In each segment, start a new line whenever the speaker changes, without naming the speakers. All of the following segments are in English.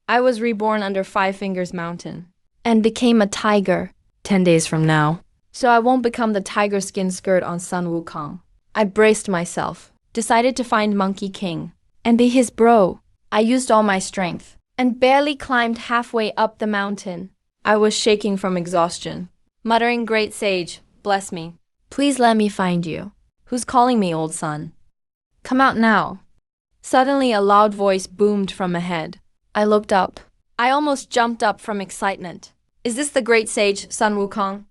I was reborn under Five Fingers Mountain and became a tiger 10 days from now. So I won't become the tiger skin skirt on Sun Wukong. I braced myself, decided to find Monkey King and be his bro. I used all my strength and barely climbed halfway up the mountain. I was shaking from exhaustion, muttering, "Great sage, bless me. Please let me find you. Who's calling me, old son? Come out now." Suddenly a loud voice boomed from ahead. I looked up. I almost jumped up from excitement. "Is this the great sage, Sun Wukong?"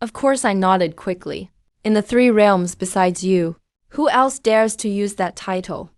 Of course I nodded quickly. "In the three realms besides you, who else dares to use that title?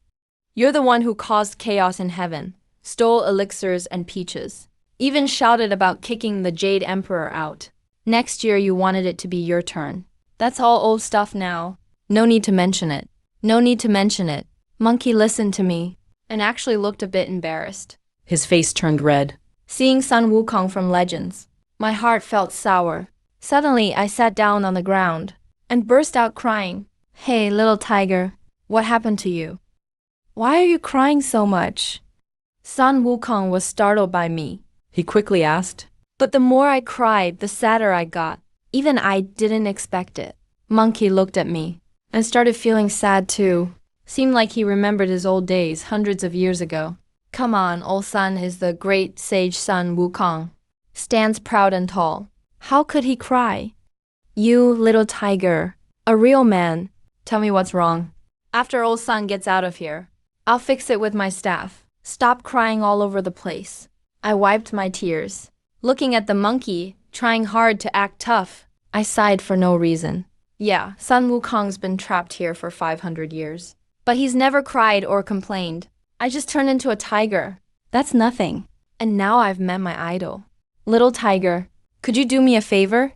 You're the one who caused chaos in heaven, stole elixirs and peaches, even shouted about kicking the Jade Emperor out. Next year you wanted it to be your turn. That's all old stuff now. No need to mention it. No need to mention it." Monkey listened to me and actually looked a bit embarrassed. His face turned red. Seeing Sun Wukong from Legends, my heart felt sour. Suddenly I sat down on the ground and burst out crying. "Hey, little tiger, what happened to you? Why are you crying so much?" Sun Wukong was startled by me. He quickly asked. But the more I cried, the sadder I got. Even I didn't expect it. Monkey looked at me and started feeling sad too. Seemed like he remembered his old days hundreds of years ago. "Come on, old son is the great sage Sun Wukong. Stands proud and tall. How could he cry? You, little tiger, a real man. Tell me what's wrong. After old son gets out of here, I'll fix it with my staff. Stop crying all over the place." I wiped my tears. Looking at the monkey, trying hard to act tough, I sighed for no reason. Yeah, Sun Wukong's been trapped here for 500 years. But he's never cried or complained. I just turned into a tiger. That's nothing. And now I've met my idol. "Little tiger, could you do me a favor?"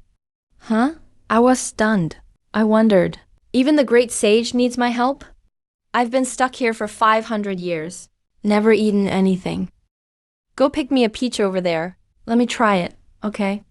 Huh? I was stunned. I wondered, even the great sage needs my help? I've been stuck here for 500 years. Never eaten anything. Go pick me a peach over there. Let me try it, okay?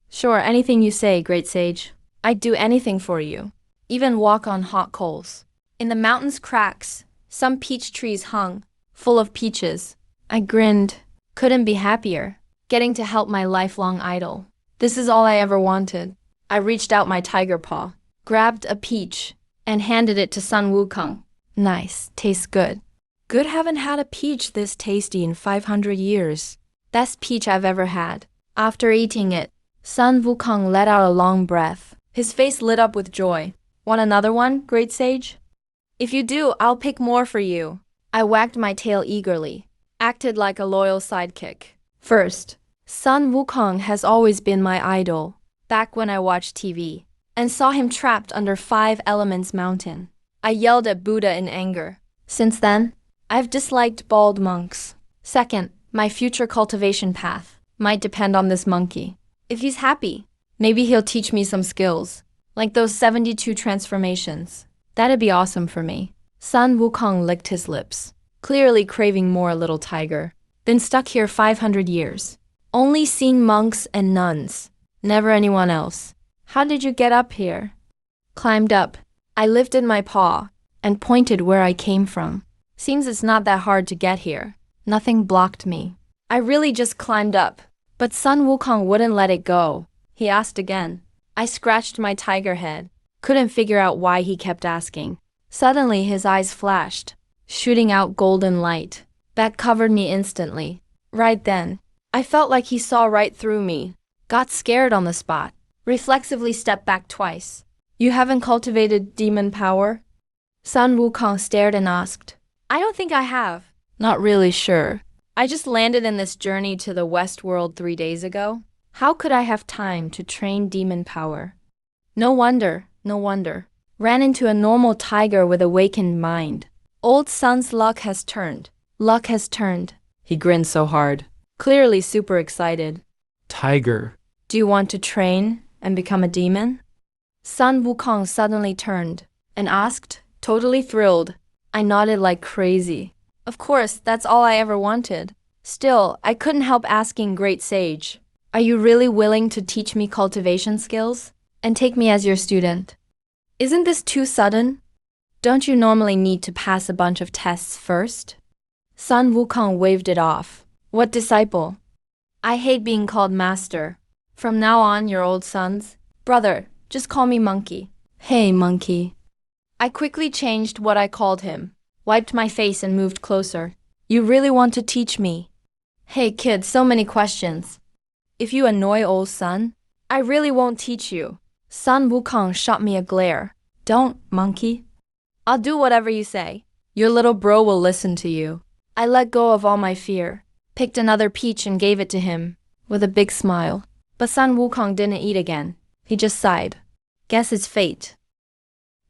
Sure, anything you say, great sage. I'd do anything for you. Even walk on hot coals. In the mountain's cracks, some peach trees hung, full of peaches. I grinned. Couldn't be happier. Getting to help my lifelong idol. This is all I ever wanted. I reached out my tiger paw, grabbed a peach, and handed it to Sun Wukong. Nice, tastes good. Good, haven't had a peach this tasty in 500 years. Best peach I've ever had. After eating it, Sun Wukong let out a long breath. His face lit up with joy. Want another one, great sage? If you do, I'll pick more for you. I wagged my tail eagerly, acted like a loyal sidekick. First, Sun Wukong has always been my idol, back when I watched TV, and saw him trapped under Five Elements Mountain. I yelled at Buddha in anger. Since then, I've disliked bald monks. Second, my future cultivation path might depend on this monkey. If he's happy, maybe he'll teach me some skills, like those 72 transformations. That'd be awesome for me. Sun Wukong licked his lips, clearly craving more, little tiger. Been stuck here 500 years. Only seen monks and nuns. Never anyone else. How did you get up here? Climbed up. I lifted my paw and pointed where I came from. Seems it's not that hard to get here. Nothing blocked me. I really just climbed up. But Sun Wukong wouldn't let it go. He asked again. I scratched my tiger head. Couldn't figure out why he kept asking. Suddenly his eyes flashed, shooting out golden light. That covered me instantly. Right then, I felt like he saw right through me. Got scared on the spot. Reflexively stepped back twice. You haven't cultivated demon power? Sun Wukong stared and asked. I don't think I have. Not really sure. I just landed in this journey to the West World 3 days ago. How could I have time to train demon power? No wonder. Ran into a normal tiger with awakened mind. Old Sun's luck has turned. Luck has turned. He grinned so hard, clearly super excited.
Tiger.
Do you want to train and become a demon? Sun Wukong suddenly turned and asked, totally thrilled. I nodded like crazy. Of course, that's all I ever wanted. Still, I couldn't help asking, great sage, are you really willing to teach me cultivation skills and take me as your student? Isn't this too sudden? Don't you normally need to pass a bunch of tests first? Sun Wukong waved it off. What disciple? I hate being called master. From now on, your old sons. Brother, just call me Monkey. Hey, Monkey. I quickly changed what I called him, wiped my face and moved closer. You really want to teach me? Hey, kid, so many questions. If you annoy old son, I really won't teach you. Sun Wukong shot me a glare. Don't, Monkey. I'll do whatever you say. Your little bro will listen to you. I let go of all my fear, picked another peach and gave it to him, with a big smile. But Sun Wukong didn't eat again. He just sighed. Guess it's fate.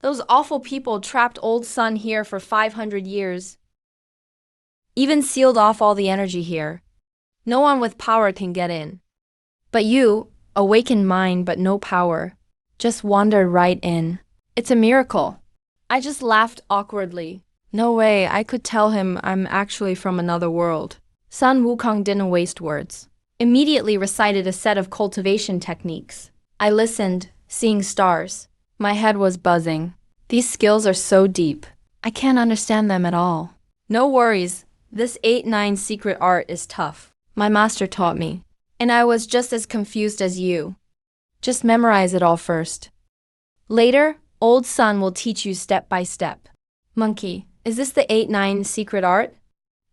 Those awful people trapped old Sun here for 500 years. Even sealed off all the energy here. No one with power can get in. But you, awakened mind but no power, just wandered right in. It's a miracle. I just laughed awkwardly. No way, I could tell him I'm actually from another world. Sun Wukong didn't waste words. Immediately recited a set of cultivation techniques. I listened, seeing stars. My head was buzzing. These skills are so deep. I can't understand them at all. No worries, this 8-9 secret art is tough. My master taught me. And I was just as confused as you. Just memorize it all first. Later, old Sun will teach you step by step. Monkey, is this the 8-9 secret art?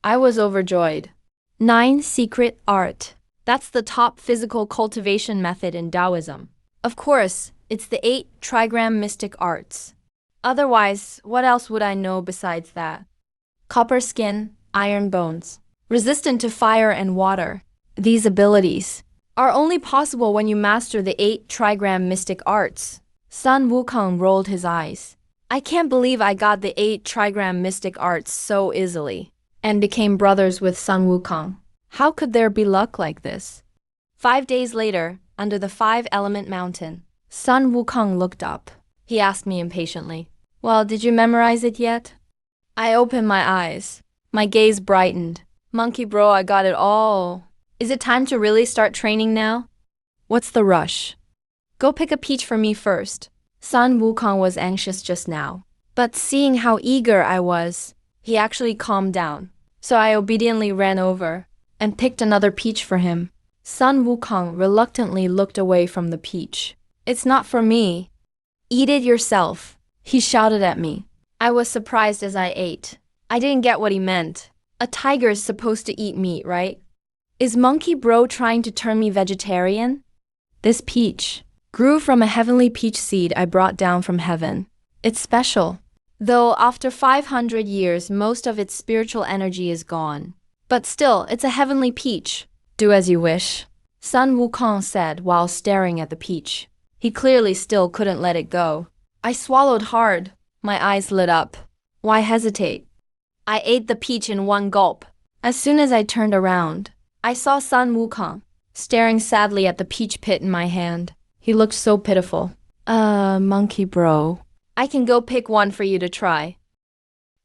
I was overjoyed. 9 secret art. That's the top physical cultivation method in Taoism. Of course, it's the 8 trigram mystic arts. Otherwise, what else would I know besides that? Copper skin, iron bones. Resistant to fire and water. These abilities are only possible when you master the 8 trigram mystic arts. Sun Wukong rolled his eyes. I can't believe I got the 8 trigram mystic arts so easily, and became brothers with Sun Wukong. How could there be luck like this? 5 days later, under the 5-element mountain, Sun Wukong looked up. He asked me impatiently, "Well, did you memorize it yet?" I opened my eyes. My gaze brightened. Monkey bro, I got it all. Is it time to really start training now? What's the rush? Go pick a peach for me first. Sun Wukong was anxious just now. But seeing how eager I was, he actually calmed down. So I obediently ran over and picked another peach for him. Sun Wukong reluctantly looked away from the peach. It's not for me. Eat it yourself, he shouted at me. I was surprised as I ate. I didn't get what he meant. A tiger is supposed to eat meat, right? Is Monkey Bro trying to turn me vegetarian? This peach grew from a heavenly peach seed I brought down from heaven. It's special. Though after 500 years, most of its spiritual energy is gone. But still, it's a heavenly peach. Do as you wish, Sun Wukong said while staring at the peach. He clearly still couldn't let it go. I swallowed hard. My eyes lit up. Why hesitate? I ate the peach in one gulp. As soon as I turned around, I saw Sun Wukong staring sadly at the peach pit in my hand. He looked so pitiful. Monkey bro. I can go pick one for you to try.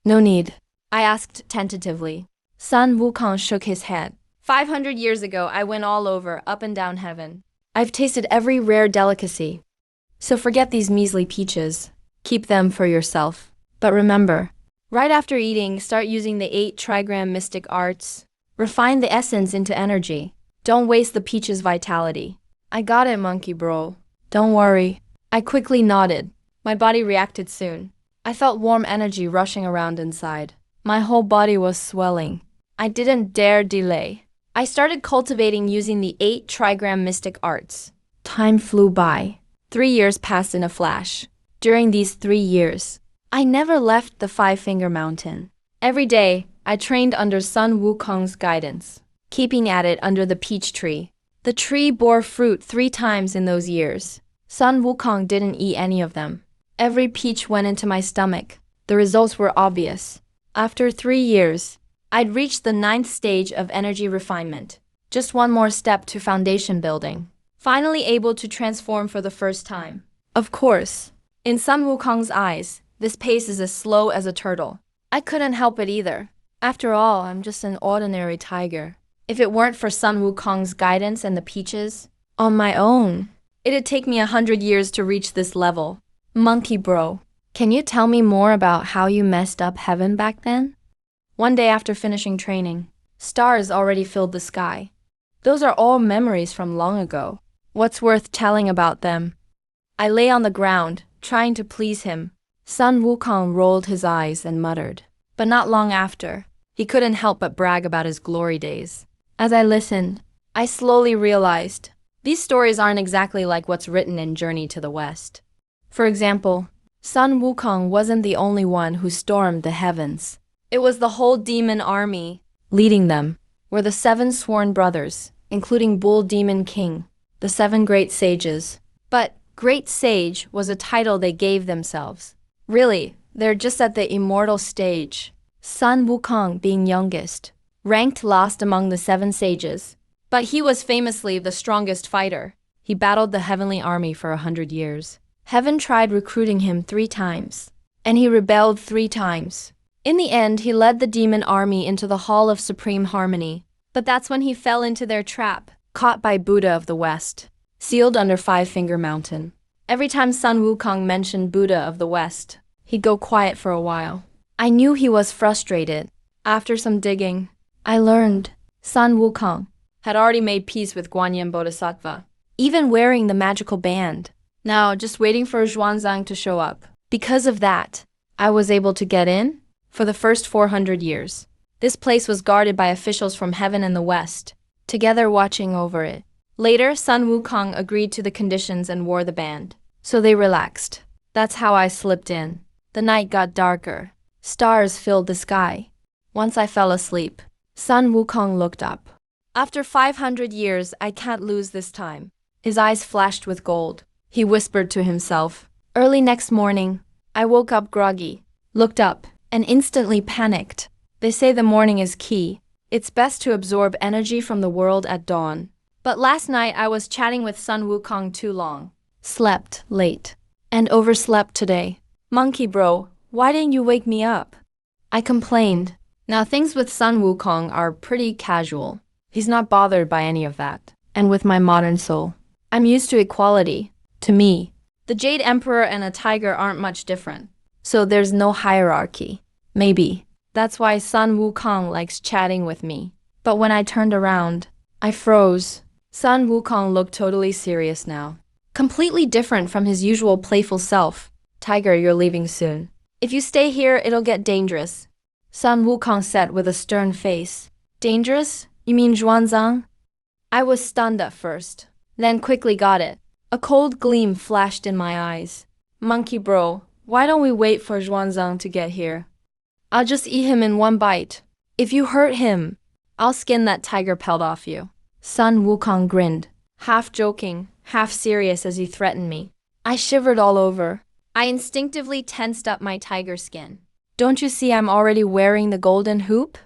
No need, I asked tentatively. Sun Wukong shook his head. 500 years ago, I went all over, up and down heaven. I've tasted every rare delicacy. So forget these measly peaches. Keep them for yourself. But remember, right after eating, start using the 8 trigram mystic arts. Refine the essence into energy. Don't waste the peach's vitality. I got it, monkey bro. Don't worry. I quickly nodded. My body reacted soon. I felt warm energy rushing around inside. My whole body was swelling. I didn't dare delay. I started cultivating using the 8 trigram mystic arts. Time flew by. 3 years passed in a flash. During these 3 years, I never left the 5-finger mountain. Every day, I trained under Sun Wukong's guidance, keeping at it under the peach tree. The tree bore fruit 3 times in those years. Sun Wukong didn't eat any of them. Every peach went into my stomach. The results were obvious. After 3 years, I'd reached the 9th stage of energy refinement. Just one more step to foundation building. Finally able to transform for the first time. Of course, in Sun Wukong's eyes, this pace is as slow as a turtle. I couldn't help it either. After all, I'm just an ordinary tiger. If it weren't for Sun Wukong's guidance and the peaches, on my own, it'd take me 100 years to reach this level. Monkey bro, can you tell me more about how you messed up heaven back then? One day after finishing training, Stars already filled the sky. Those are all memories from long ago. What's worth telling about them? I lay on the ground, trying to please him. Sun Wukong rolled his eyes and muttered. But not long after, he couldn't help but brag about his glory days. As I listened, I slowly realized these stories aren't exactly like what's written in Journey to the West. For example, Sun Wukong wasn't the only one who stormed the heavens. It was the whole demon army. Leading them were the 7 sworn brothers, including Bull Demon King, the 7 great sages. But Great Sage was a title they gave themselves. Really, they're just at the immortal stage. Sun Wukong, being youngest, ranked last among the 7 sages. But he was famously the strongest fighter. He battled the heavenly army for 100 years. Heaven tried recruiting him 3 times, and he rebelled 3 times. In the end, he led the demon army into the Hall of Supreme Harmony. But that's when he fell into their trap, caught by Buddha of the West, sealed under 5-Finger Mountain. Every time Sun Wukong mentioned Buddha of the West, he'd go quiet for a while. I knew he was frustrated. After some digging, I learned Sun Wukong had already made peace with Guanyin Bodhisattva, even wearing the magical band. Now, just waiting for Xuanzang to show up. Because of that, I was able to get in for the first 400 years. This place was guarded by officials from heaven and the west, together watching over it. Later, Sun Wukong agreed to the conditions and wore the band. So they relaxed. That's how I slipped in. The night got darker. Stars filled the sky. Once I fell asleep, Sun Wukong looked up. After 500 years, I can't lose this time. His eyes flashed with gold. He whispered to himself. Early next morning, I woke up groggy, looked up, and instantly panicked. They say the morning is key. It's best to absorb energy from the world at dawn. But last night I was chatting with Sun Wukong too long. Slept late. And overslept today. Monkey bro, why didn't you wake me up? I complained. Now things with Sun Wukong are pretty casual. He's not bothered by any of that. And with my modern soul, I'm used to equality. To me, the Jade Emperor and a tiger aren't much different. So there's no hierarchy. Maybe that's why Sun Wukong likes chatting with me. But when I turned around, I froze. Sun Wukong looked totally serious now. Completely different from his usual playful self. Tiger, you're leaving soon. If you stay here, it'll get dangerous. Sun Wukong said with a stern face. Dangerous? You mean Xuanzang? I was stunned at first, then quickly got it. A cold gleam flashed in my eyes. Monkey bro, why don't we wait for Xuanzang to get here? I'll just eat him in one bite. If you hurt him, I'll skin that tiger pelt off you. Sun Wukong grinned, half joking, half serious as he threatened me. I shivered all over. I instinctively tensed up my tiger skin. Don't you see I'm already wearing the golden hoop?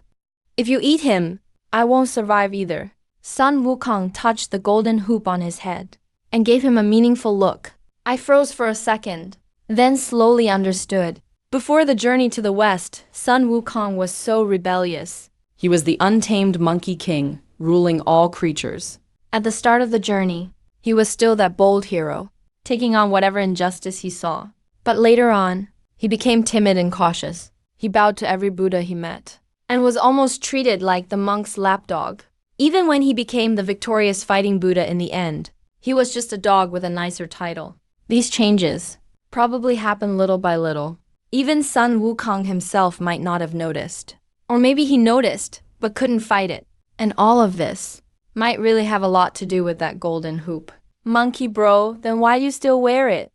If you eat him, I won't survive either. Sun Wukong touched the golden hoop on his head and gave him a meaningful look. I froze for a second, then slowly understood. Before the journey to the west, Sun Wukong was so rebellious.
He was the untamed monkey king, ruling all creatures.
At the start of the journey, he was still that bold hero, taking on whatever injustice he saw. But later on, he became timid and cautious. He bowed to every Buddha he met, and was almost treated like the monk's lapdog. Even when he became the victorious fighting Buddha in the end, he was just a dog with a nicer title. These changes probably happened little by little. Even Sun Wukong himself might not have noticed. Or maybe he noticed, but couldn't fight it. And all of this might really have a lot to do with that golden hoop. Monkey bro, then why do you still wear it?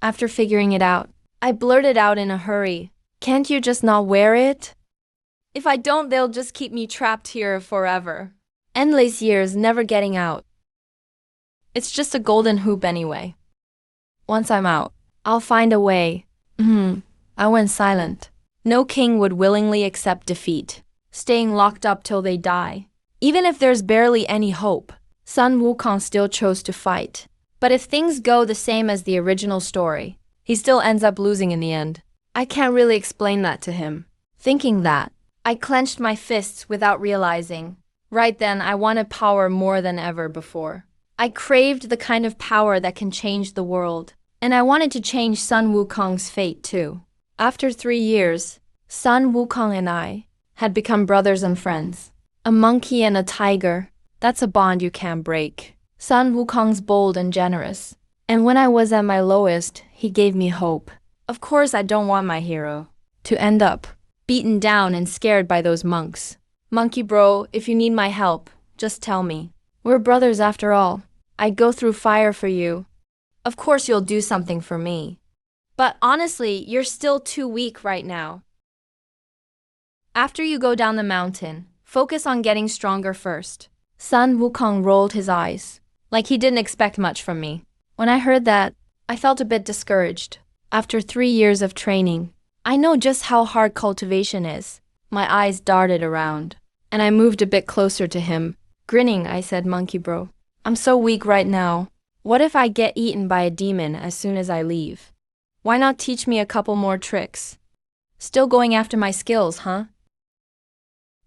After figuring it out, I blurted out in a hurry. Can't you just not wear it? If I don't, they'll just keep me trapped here forever. Endless years, never getting out. It's just a golden hoop anyway. Once I'm out, I'll find a way. I went silent. No king would willingly accept defeat, staying locked up till they die. Even if there's barely any hope, Sun Wukong still chose to fight. But if things go the same as the original story, he still ends up losing in the end. I can't really explain that to him. Thinking that, I clenched my fists without realizing. Right then, I wanted power more than ever before. I craved the kind of power that can change the world. And I wanted to change Sun Wukong's fate too. After 3 years, Sun Wukong and I had become brothers and friends. A monkey and a tiger. That's a bond you can't break. Sun Wukong's bold and generous. And when I was at my lowest, he gave me hope. Of course, I don't want my hero to end up beaten down and scared by those monks. Monkey bro, if you need my help, just tell me. We're brothers after all. I'd go through fire for you. Of course you'll do something for me. But honestly, you're still too weak right now. After you go down the mountain, focus on getting stronger first. Sun Wukong rolled his eyes, like he didn't expect much from me. When I heard that, I felt a bit discouraged. After 3 years of training, I know just how hard cultivation is. My eyes darted around, and I moved a bit closer to him. Grinning, I said, Monkey bro, I'm so weak right now. What if I get eaten by a demon as soon as I leave? Why not teach me a couple more tricks? Still going after my skills, huh?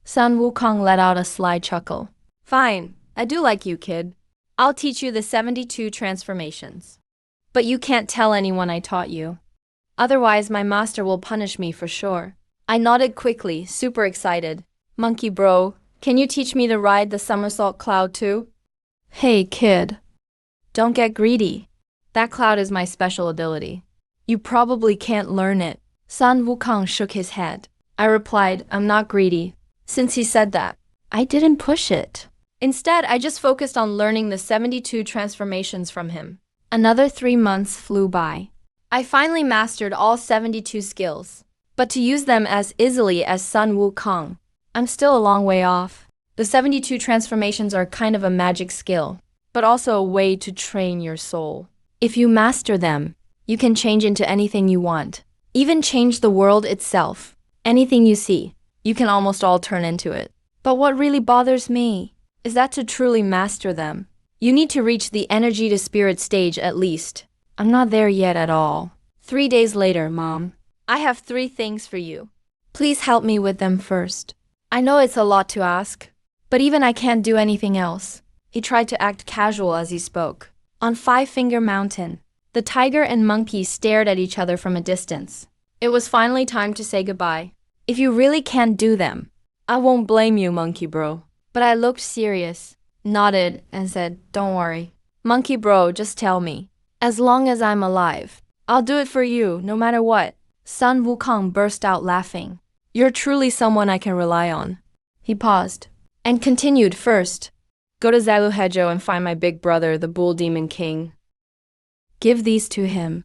Sun Wukong let out a sly chuckle. Fine, I do like you, kid. I'll teach you the 72 transformations. But you can't tell anyone I taught you. Otherwise, my master will punish me for sure. I nodded quickly, super excited. Monkey bro, can you teach me to ride the somersault cloud too? Hey, kid. Don't get greedy. That cloud is my special ability. You probably can't learn it. Sun Wukong shook his head. I replied, I'm not greedy. Since he said that, I didn't push it. Instead, I just focused on learning the 72 transformations from him. Another 3 months flew by. I finally mastered all 72 skills, but to use them as easily as Sun Wukong, I'm still a long way off. The 72 transformations are kind of a magic skill, but also a way to train your soul. If you master them, you can change into anything you want, even change the world itself. Anything you see, you can almost all turn into it. But what really bothers me is that to truly master them, you need to reach the energy to spirit stage at least. I'm not there yet at all. 3 days later, Mom, I have 3 things for you. Please help me with them first. I know it's a lot to ask, but even I can't do anything else. He tried to act casual as he spoke. On Five Finger Mountain, the tiger and monkey stared at each other from a distance. It was finally time to say goodbye. If you really can't do them, I won't blame you, monkey bro. But I looked serious, nodded, and said, don't worry. Monkey bro, just tell me. As long as I'm alive, I'll do it for you, no matter what. Sun Wukong burst out laughing. You're truly someone I can rely on. He paused, and continued first. Go to Zaluhejo and find my big brother, the Bull Demon King. Give these to him.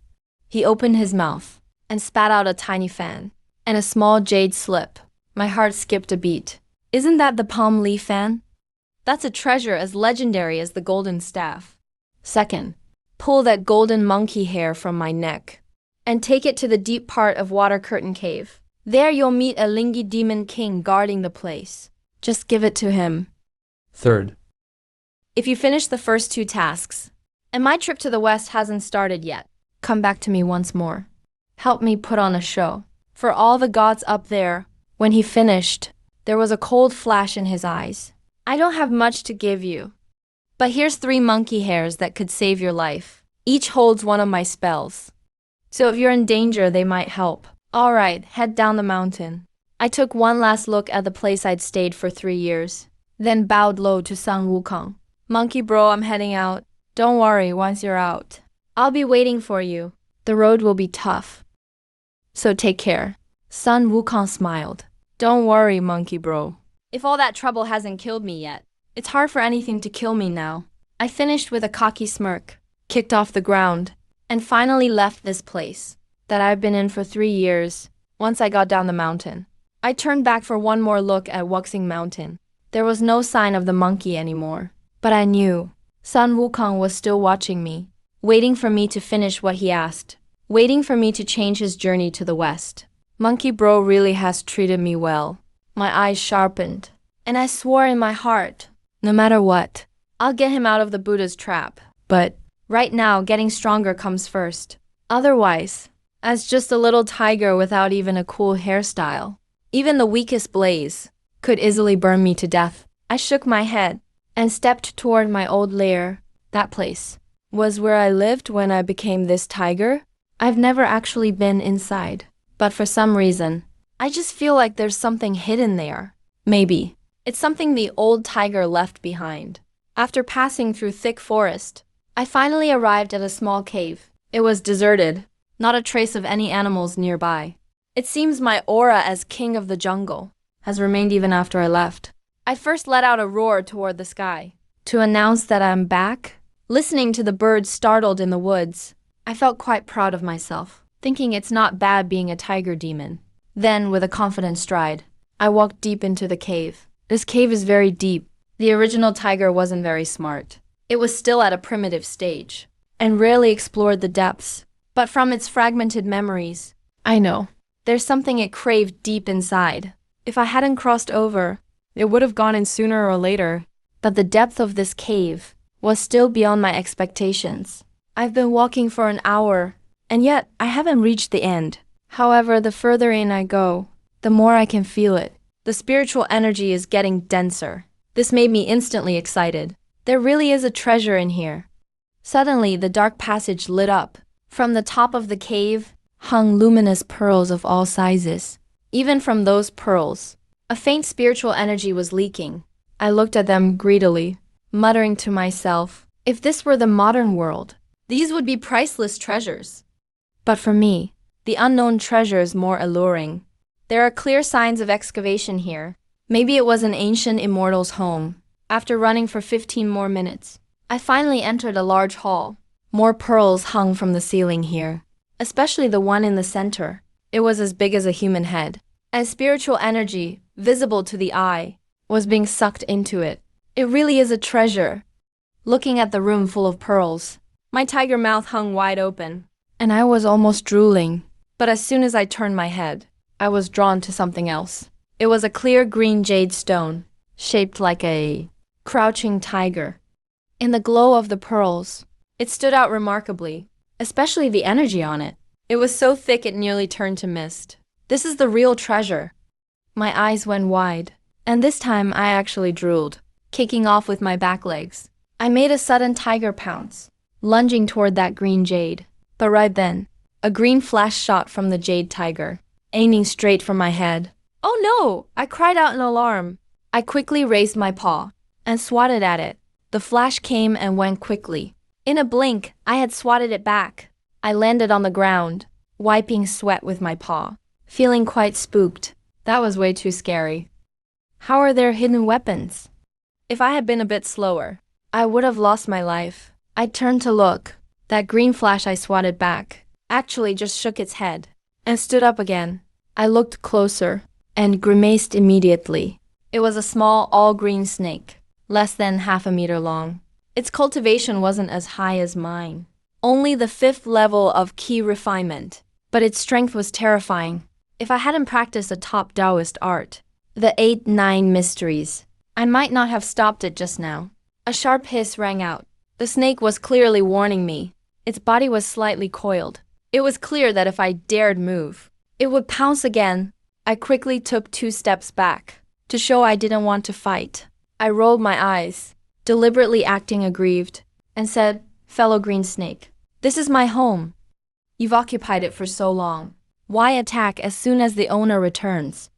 He opened his mouth, and spat out a tiny fan, and a small jade slip. My heart skipped a beat. Isn't that the palm leaf fan? That's a treasure as legendary as the golden staff. Second, pull that golden monkey hair from my neck, and take it to the deep part of Water Curtain Cave. There you'll meet a Lingi Demon King guarding the place. Just give it to him.
Third,
If you finish the first 2 tasks, and my trip to the west hasn't started yet, come back to me once more. Help me put on a show. For all the gods up there. When he finished, there was a cold flash in his eyes. I don't have much to give you, but here's 3 monkey hairs that could save your life. Each holds one of my spells. So if you're in danger, they might help. All right, head down the mountain. I took one last look at the place I'd stayed for 3 years, then bowed low to Sun Wukong. Monkey bro, I'm heading out. Don't worry once you're out. I'll be waiting for you. The road will be tough, so take care. Sun Wukong smiled. Don't worry, monkey bro. If all that trouble hasn't killed me yet, it's hard for anything to kill me now. I finished with a cocky smirk, kicked off the ground, and finally left this place that I've been in for 3 years. Once I got down the mountain, I turned back for one more look at Wuxing Mountain. There was no sign of the monkey anymore, but I knew Sun Wukong was still watching me, waiting for me to finish what he asked, waiting for me to change his journey to the west. Monkey bro really has treated me well. My eyes sharpened, and I swore in my heart, no matter what, I'll get him out of the Buddha's trap. But right now, getting stronger comes first. Otherwise, as just a little tiger without even a cool hairstyle, even the weakest blaze could easily burn me to death. I shook my head and stepped toward my old lair. That place was where I lived when I became this tiger. I've never actually been inside, but for some reason, I just feel like there's something hidden there. Maybe It's something the old tiger left behind. After passing through thick forest, I finally arrived at a small cave. It was deserted, not a trace of any animals nearby. It seems my aura as king of the jungle has remained even after I left. I first let out a roar toward the sky to announce that I'm back. Listening to the birds startled in the woods, I felt quite proud of myself, thinking it's not bad being a tiger demon. Then, with a confident stride, I walked deep into the cave. This cave is very deep. The original tiger wasn't very smart. It was still at a primitive stage and rarely explored the depths. But from its fragmented memories, I know there's something it craved deep inside. If I hadn't crossed over, it would have gone in sooner or later. But the depth of this cave was still beyond my expectations. I've been walking for an hour, and yet I haven't reached the end. However, the further in I go, the more I can feel it. The spiritual energy is getting denser. This made me instantly excited. There really is a treasure in here. Suddenly, the dark passage lit up. From the top of the cave hung luminous pearls of all sizes. Even from those pearls, a faint spiritual energy was leaking. I looked at them greedily, muttering to myself, if this were the modern world, these would be priceless treasures. But for me, the unknown treasure is more alluring. There are clear signs of excavation here. Maybe it was an ancient immortal's home. After running for 15 more minutes, I finally entered a large hall. More pearls hung from the ceiling here, especially the one in the center. It was as big as a human head, and spiritual energy, visible to the eye, was being sucked into it. It really is a treasure. Looking at the room full of pearls, my tiger mouth hung wide open, and I was almost drooling. But as soon as I turned my head, I was drawn to something else. It was a clear green jade stone, shaped like a crouching tiger. In the glow of the pearls, it stood out remarkably, especially the energy on it. It was so thick it nearly turned to mist. This is the real treasure. My eyes went wide, and this time I actually drooled, kicking off with my back legs. I made a sudden tiger pounce, lunging toward that green jade. But right then, a green flash shot from the jade tiger, aiming straight for my head. Oh no! I cried out in alarm. I quickly raised my paw and swatted at it. The flash came and went quickly. In a blink, I had swatted it back. I landed on the ground, wiping sweat with my paw, feeling quite spooked. That was way too scary. How are there hidden weapons? If I had been a bit slower, I would have lost my life. I turned to look. That green flash I swatted back actually just shook its head and stood up again. I looked closer and grimaced immediately. It was a small all-green snake, less than half a meter long. Its cultivation wasn't as high as mine, only the 5th level of key refinement, but its strength was terrifying. If I hadn't practiced a top Taoist art, the 8-9 mysteries, I might not have stopped it just now. A sharp hiss rang out. The snake was clearly warning me. Its body was slightly coiled. It was clear that if I dared move, it would pounce again. I quickly took 2 steps back to show I didn't want to fight. I rolled my eyes, deliberately acting aggrieved, and said, "Fellow green snake, this is my home. You've occupied it for so long. Why attack as soon as the owner returns?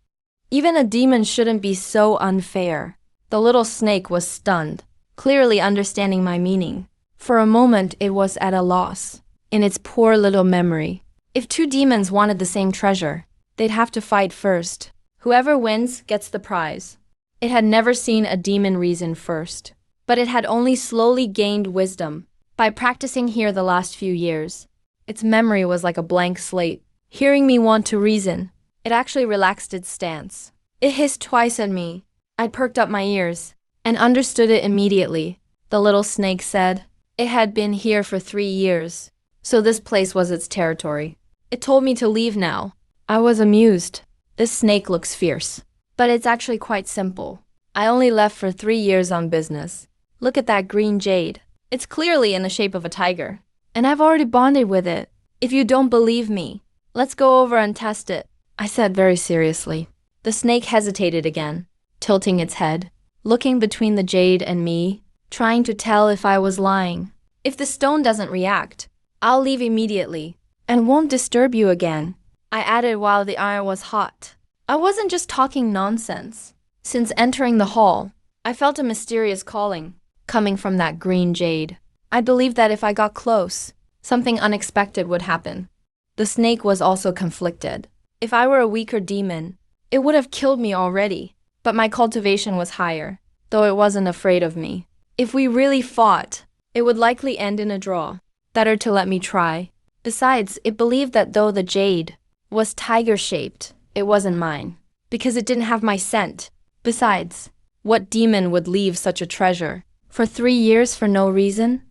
Even a demon shouldn't be so unfair." The little snake was stunned, clearly understanding my meaning. For a moment, it was at a loss, in its poor little memory. If 2 demons wanted the same treasure, they'd have to fight first. Whoever wins gets the prize. It had never seen a demon reason first, but it had only slowly gained wisdom by practicing here the last few years. Its memory was like a blank slate. Hearing me want to reason, it actually relaxed its stance. It hissed twice at me. I perked up my ears and understood it immediately. The little snake said it had been here for 3 years, so this place was its territory. It told me to leave now. I was amused. This snake looks fierce, but it's actually quite simple. I only left for 3 years on business. Look at that green jade. It's clearly in the shape of a tiger, and I've already bonded with it. If you don't believe me, let's go over and test it, I said very seriously. The snake hesitated again, tilting its head, looking between the jade and me, trying to tell if I was lying. If the stone doesn't react, I'll leave immediately and won't disturb you again, I added while the iron was hot. I wasn't just talking nonsense. Since entering the hall, I felt a mysterious calling coming from that green jade. I believed that if I got close, something unexpected would happen. The snake was also conflicted. If I were a weaker demon, it would have killed me already, but my cultivation was higher, though it wasn't afraid of me. If we really fought, it would likely end in a draw. Better to let me try. Besides, it believed that though the jade was tiger-shaped, it wasn't mine, because it didn't have my scent. Besides, what demon would leave such a treasure for 3 years for no reason?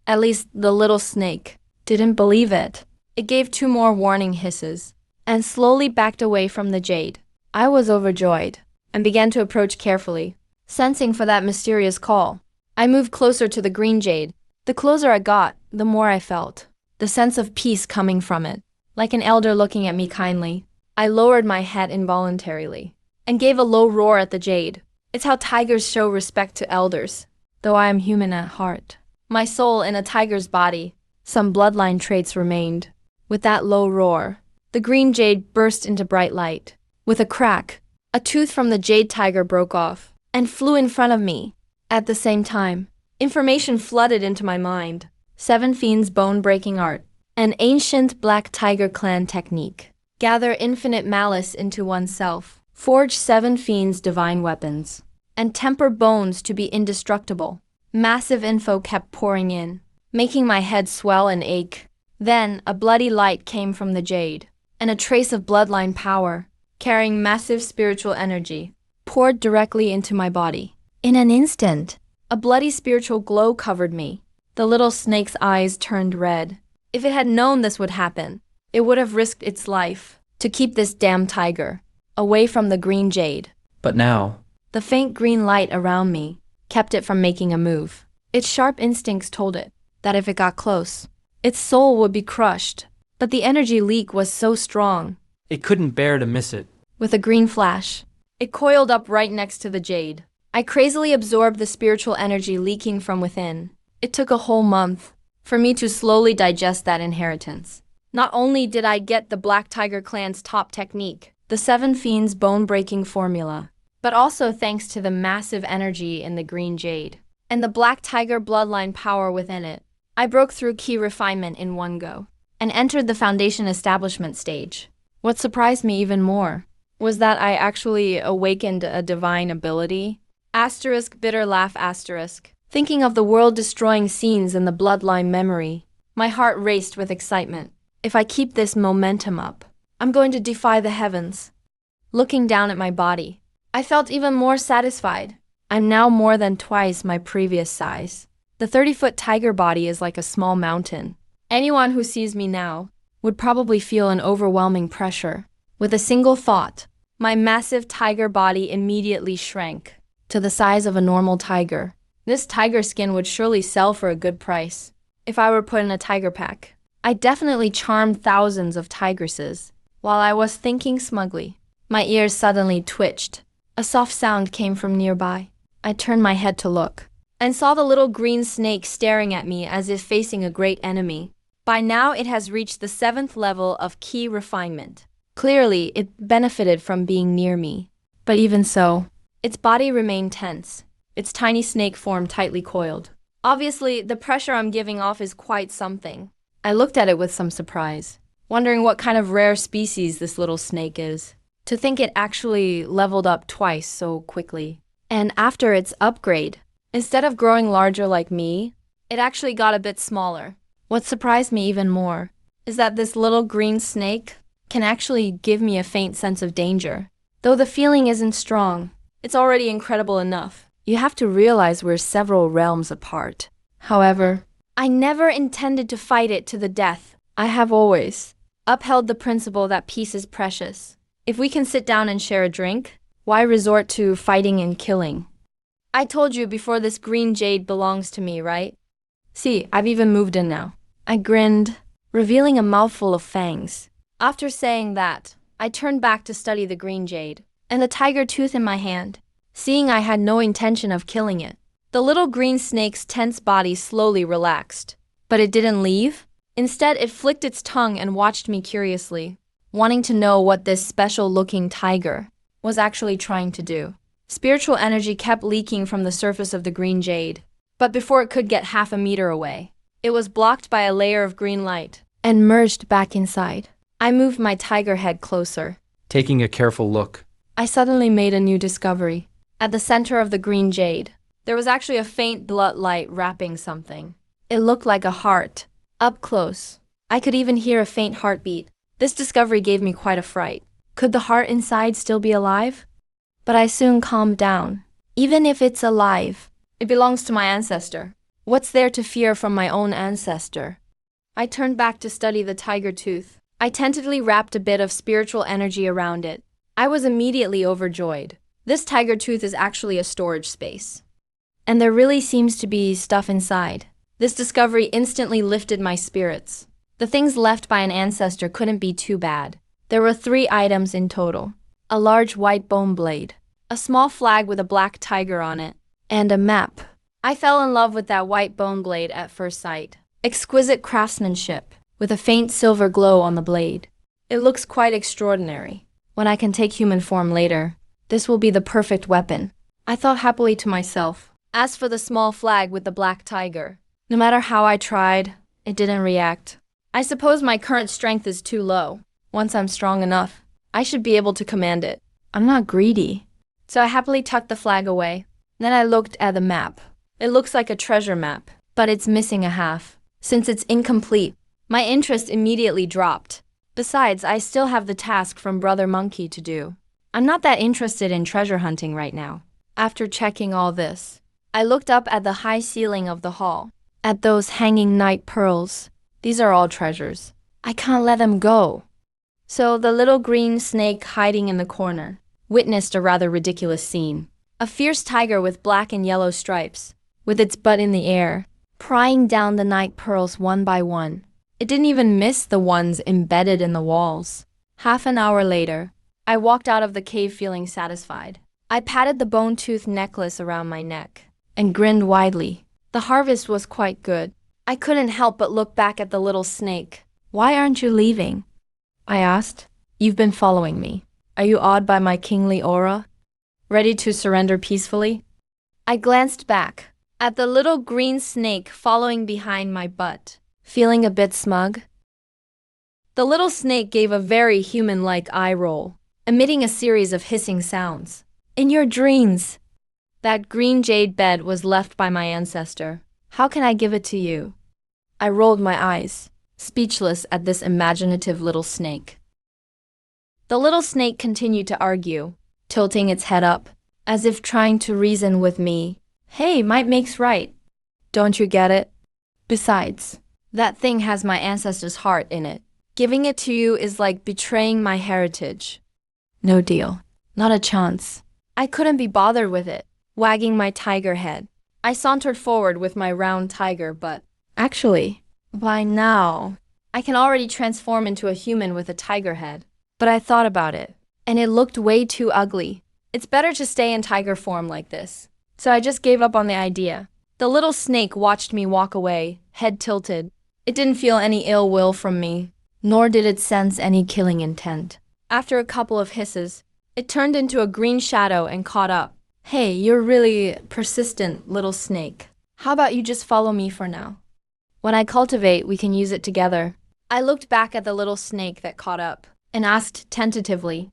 At least the little snake didn't believe it. It gave 2 more warning hisses and slowly backed away from the jade. I was overjoyed and began to approach carefully, sensing for that mysterious call. I moved closer to the green jade. The closer I got, the more I felt the sense of peace coming from it, like an elder looking at me kindly. I lowered my head involuntarily and gave a low roar at the jade. It's how tigers show respect to elders, though I am human at heart. My soul in a tiger's body, some bloodline traits remained. With that low roar, the green jade burst into bright light. With a crack, a tooth from the jade tiger broke off and flew in front of me. At the same time, information flooded into my mind. 7 Fiends' bone-breaking art, an ancient black tiger clan technique. Gather infinite malice into oneself. Forge 7 Fiends' divine weapons, and temper bones to be indestructible. Massive info kept pouring in, making my head swell and ache. Then, a bloody light came from the jade, and a trace of bloodline power, carrying massive spiritual energy, poured directly into my body. In an instant, a bloody spiritual glow covered me. The little snake's eyes turned red. If it had known this would happen, it would have risked its life to keep this damn tiger away from the green jade.
But now,
The faint green light around me kept it from making a move. Its sharp instincts told it that if it got close, its soul would be crushed. But the energy leak was so strong.
it couldn't bear to miss it.
With a green flash, it coiled up right next to the jade. I crazily absorbed the spiritual energy leaking from within. It took a whole month for me to slowly digest that inheritance. Not only did I get the Black Tiger clan's top technique, the 7 Fiends' bone-breaking formula, but also thanks to the massive energy in the green jade and the Black Tiger bloodline power within it, I broke through key refinement in one go and entered the foundation establishment stage. What surprised me even more was that I actually awakened a divine ability. Asterisk bitter laugh asterisk. Thinking of the world-destroying scenes in the bloodline memory, my heart raced with excitement. If I keep this momentum up, I'm going to defy the heavens. Looking down at my body, I felt even more satisfied. I'm now more than twice my previous size. The 30-foot tiger body is like a small mountain. Anyone who sees me now would probably feel an overwhelming pressure. With a single thought, my massive tiger body immediately shrank to the size of a normal tiger. This tiger skin would surely sell for a good price if I were put in a tiger pack. I definitely charmed thousands of tigresses. While I was thinking smugly, my ears suddenly twitched. A soft sound came from nearby. I turned my head to look and saw the little green snake staring at me as if facing a great enemy. By now, it has reached the 7th level of key refinement. Clearly, it benefited from being near me. But even so, its body remained tense, its tiny snake form tightly coiled. Obviously, the pressure I'm giving off is quite something. I looked at it with some surprise, wondering what kind of rare species this little snake is. To think it actually leveled up twice so quickly. And after its upgrade, instead of growing larger like me, it actually got a bit smaller. What surprised me even more is that this little green snake can actually give me a faint sense of danger. Though the feeling isn't strong, it's already incredible enough. You have to realize we're several realms apart. However, I never intended to fight it to the death. I have always upheld the principle that peace is precious. If we can sit down and share a drink, why resort to fighting and killing? I told you before this green jade belongs to me, right? See, I've even moved in now. I grinned, revealing a mouthful of fangs. After saying that, I turned back to study the green jade and the tiger tooth in my hand. Seeing I had no intention of killing it, the little green snake's tense body slowly relaxed. But it didn't leave. Instead, it flicked its tongue and watched me curiously, wanting to know what this special-looking tiger was actually trying to do. Spiritual energy kept leaking from the surface of the green jade. But before it could get half a meter away, it was blocked by a layer of green light and merged back inside. I moved my tiger head closer.
Taking a careful look.
I suddenly made a new discovery. At the center of the green jade, there was actually a faint blood light wrapping something. It looked like a heart. Up close, I could even hear a faint heartbeat. This discovery gave me quite a fright. Could the heart inside still be alive? But I soon calmed down. Even if it's alive, it belongs to my ancestor. What's there to fear from my own ancestor? I turned back to study the tiger tooth. I tentatively wrapped a bit of spiritual energy around it. I was immediately overjoyed. This tiger tooth is actually a storage space. And there really seems to be stuff inside. This discovery instantly lifted my spirits. The things left by an ancestor couldn't be too bad. There were 3 items in total. A large white bone blade, a small flag with a black tiger on it, and a map. I fell in love with that white bone blade at first sight. Exquisite craftsmanship, with a faint silver glow on the blade. It looks quite extraordinary. When I can take human form later, this will be the perfect weapon. I thought happily to myself. As for the small flag with the black tiger, no matter how I tried, it didn't react. I suppose my current strength is too low. Once I'm strong enough, I should be able to command it. I'm not greedy. So I happily tucked the flag away. Then I looked at the map. It looks like a treasure map, but it's missing a half. Since it's incomplete, my interest immediately dropped. Besides, I still have the task from Brother Monkey to do. I'm not that interested in treasure hunting right now. After checking all this, I looked up at the high ceiling of the hall, at those hanging night pearls. These are all treasures. I can't let them go. So the little green snake hiding in the corner witnessed a rather ridiculous scene. A fierce tiger with black and yellow stripes, with its butt in the air, prying down the night pearls one by one. It didn't even miss the ones embedded in the walls. Half an hour later, I walked out of the cave feeling satisfied. I patted the bone-tooth necklace around my neck and grinned widely. The harvest was quite good. I couldn't help but look back at the little snake. "Why aren't you leaving?" I asked. "You've been following me. Are you awed by my kingly aura? Ready to surrender peacefully?" I glanced back at the little green snake following behind my butt, feeling a bit smug. The little snake gave a very human-like eye roll, emitting a series of hissing sounds. "In your dreams, that green jade bed was left by my ancestor. How can I give it to you?" I rolled my eyes, speechless at this imaginative little snake. The little snake continued to argue, tilting its head up, as if trying to reason with me. "Hey, might makes right. Don't you get it? Besides, that thing has my ancestor's heart in it. Giving it to you is like betraying my heritage. No deal. Not a chance." I couldn't be bothered with it. Wagging my tiger head, I sauntered forward with my round tiger butt. Actually, by now, I can already transform into a human with a tiger head. But I thought about it, and it looked way too ugly. It's better to stay in tiger form like this. So I just gave up on the idea. The little snake watched me walk away, head tilted. It didn't feel any ill will from me, nor did it sense any killing intent. After a couple of hisses, it turned into a green shadow and caught up. "Hey, you're really persistent, little snake. How about you just follow me for now? When I cultivate, we can use it together." I looked back at the little snake that caught up and asked tentatively.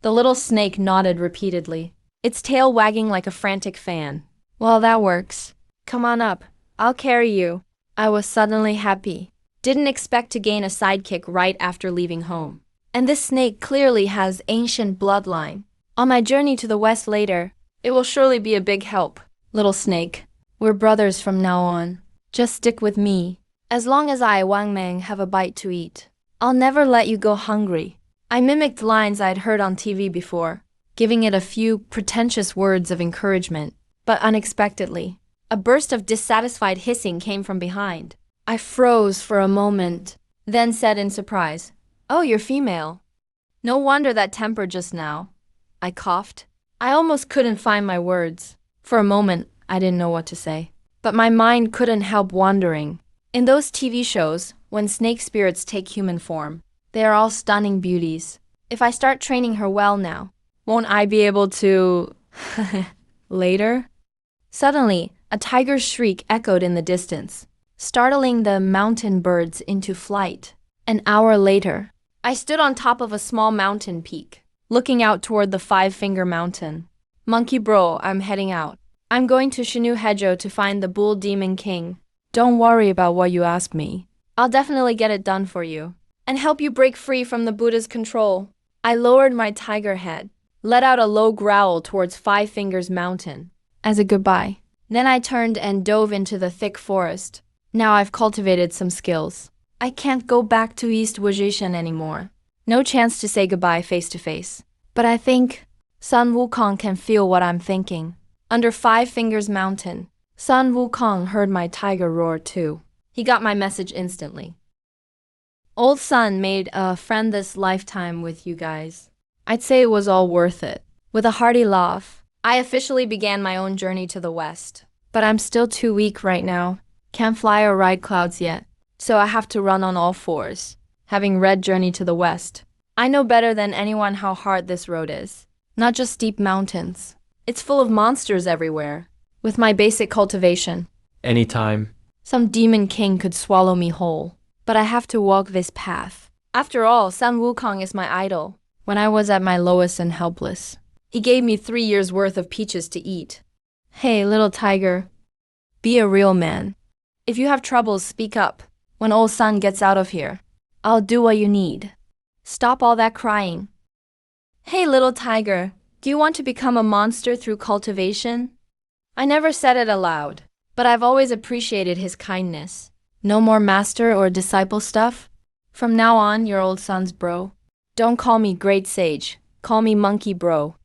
The little snake nodded repeatedly, its tail wagging like a frantic fan. "Well, that works. Come on up. I'll carry you." I was suddenly happy. Didn't expect to gain a sidekick right after leaving home. And this snake clearly has ancient bloodline. On my journey to the west later, it will surely be a big help. "Little snake, we're brothers from now on. Just stick with me. As long as I, Wang Meng, have a bite to eat, I'll never let you go hungry." I mimicked lines I'd heard on TV before, giving it a few pretentious words of encouragement. But unexpectedly, a burst of dissatisfied hissing came from behind. I froze for a moment, then said in surprise, "Oh, you're female. No wonder that temper just now." I coughed. I almost couldn't find my words. For a moment, I didn't know what to say. But my mind couldn't help wandering. In those TV shows, when snake spirits take human form, they are all stunning beauties. If I start training her well now, Won't I be able to... later? Suddenly, a tiger's shriek echoed in the distance, startling the mountain birds into flight. An hour later, I stood on top of a small mountain peak, looking out toward the Five-Finger Mountain. Monkey bro, I'm heading out. I'm going to Shinu Hejo to find the Bull Demon King. Don't worry about what you ask me. I'll definitely get it done for you, and help you break free from the Buddha's control. I lowered my tiger head, let out a low growl towards Five Fingers Mountain, as a goodbye. Then I turned and dove into the thick forest. Now I've cultivated some skills. I can't go back to East Wujishan anymore. No chance to say goodbye face to face. But I think Sun Wukong can feel what I'm thinking. Under Five Fingers Mountain, Sun Wukong heard my tiger roar too. He got my message instantly. Old Sun made a friend this lifetime with you guys. I'd say it was all worth it. With a hearty laugh, I officially began my own journey to the west. But I'm still too weak right now. Can't fly or ride clouds yet. So I have to run on all fours. Having read Journey to the West, I know better than anyone how hard this road is. Not just steep mountains. It's full of monsters everywhere. With my basic cultivation,
Anytime.
some demon king could swallow me whole. But I have to walk this path. After all, Sun Wukong is my idol. When I was at my lowest and helpless, he gave me 3 years' worth of peaches to eat. Hey, little tiger, be a real man. If you have troubles, speak up. When old Sun gets out of here, I'll do what you need. Stop all that crying. Hey, little tiger, do you want to become a monster through cultivation? I never said it aloud, but I've always appreciated his kindness. No more master or disciple stuff? From now on, your old Sun's bro. Don't call me great sage, call me monkey bro.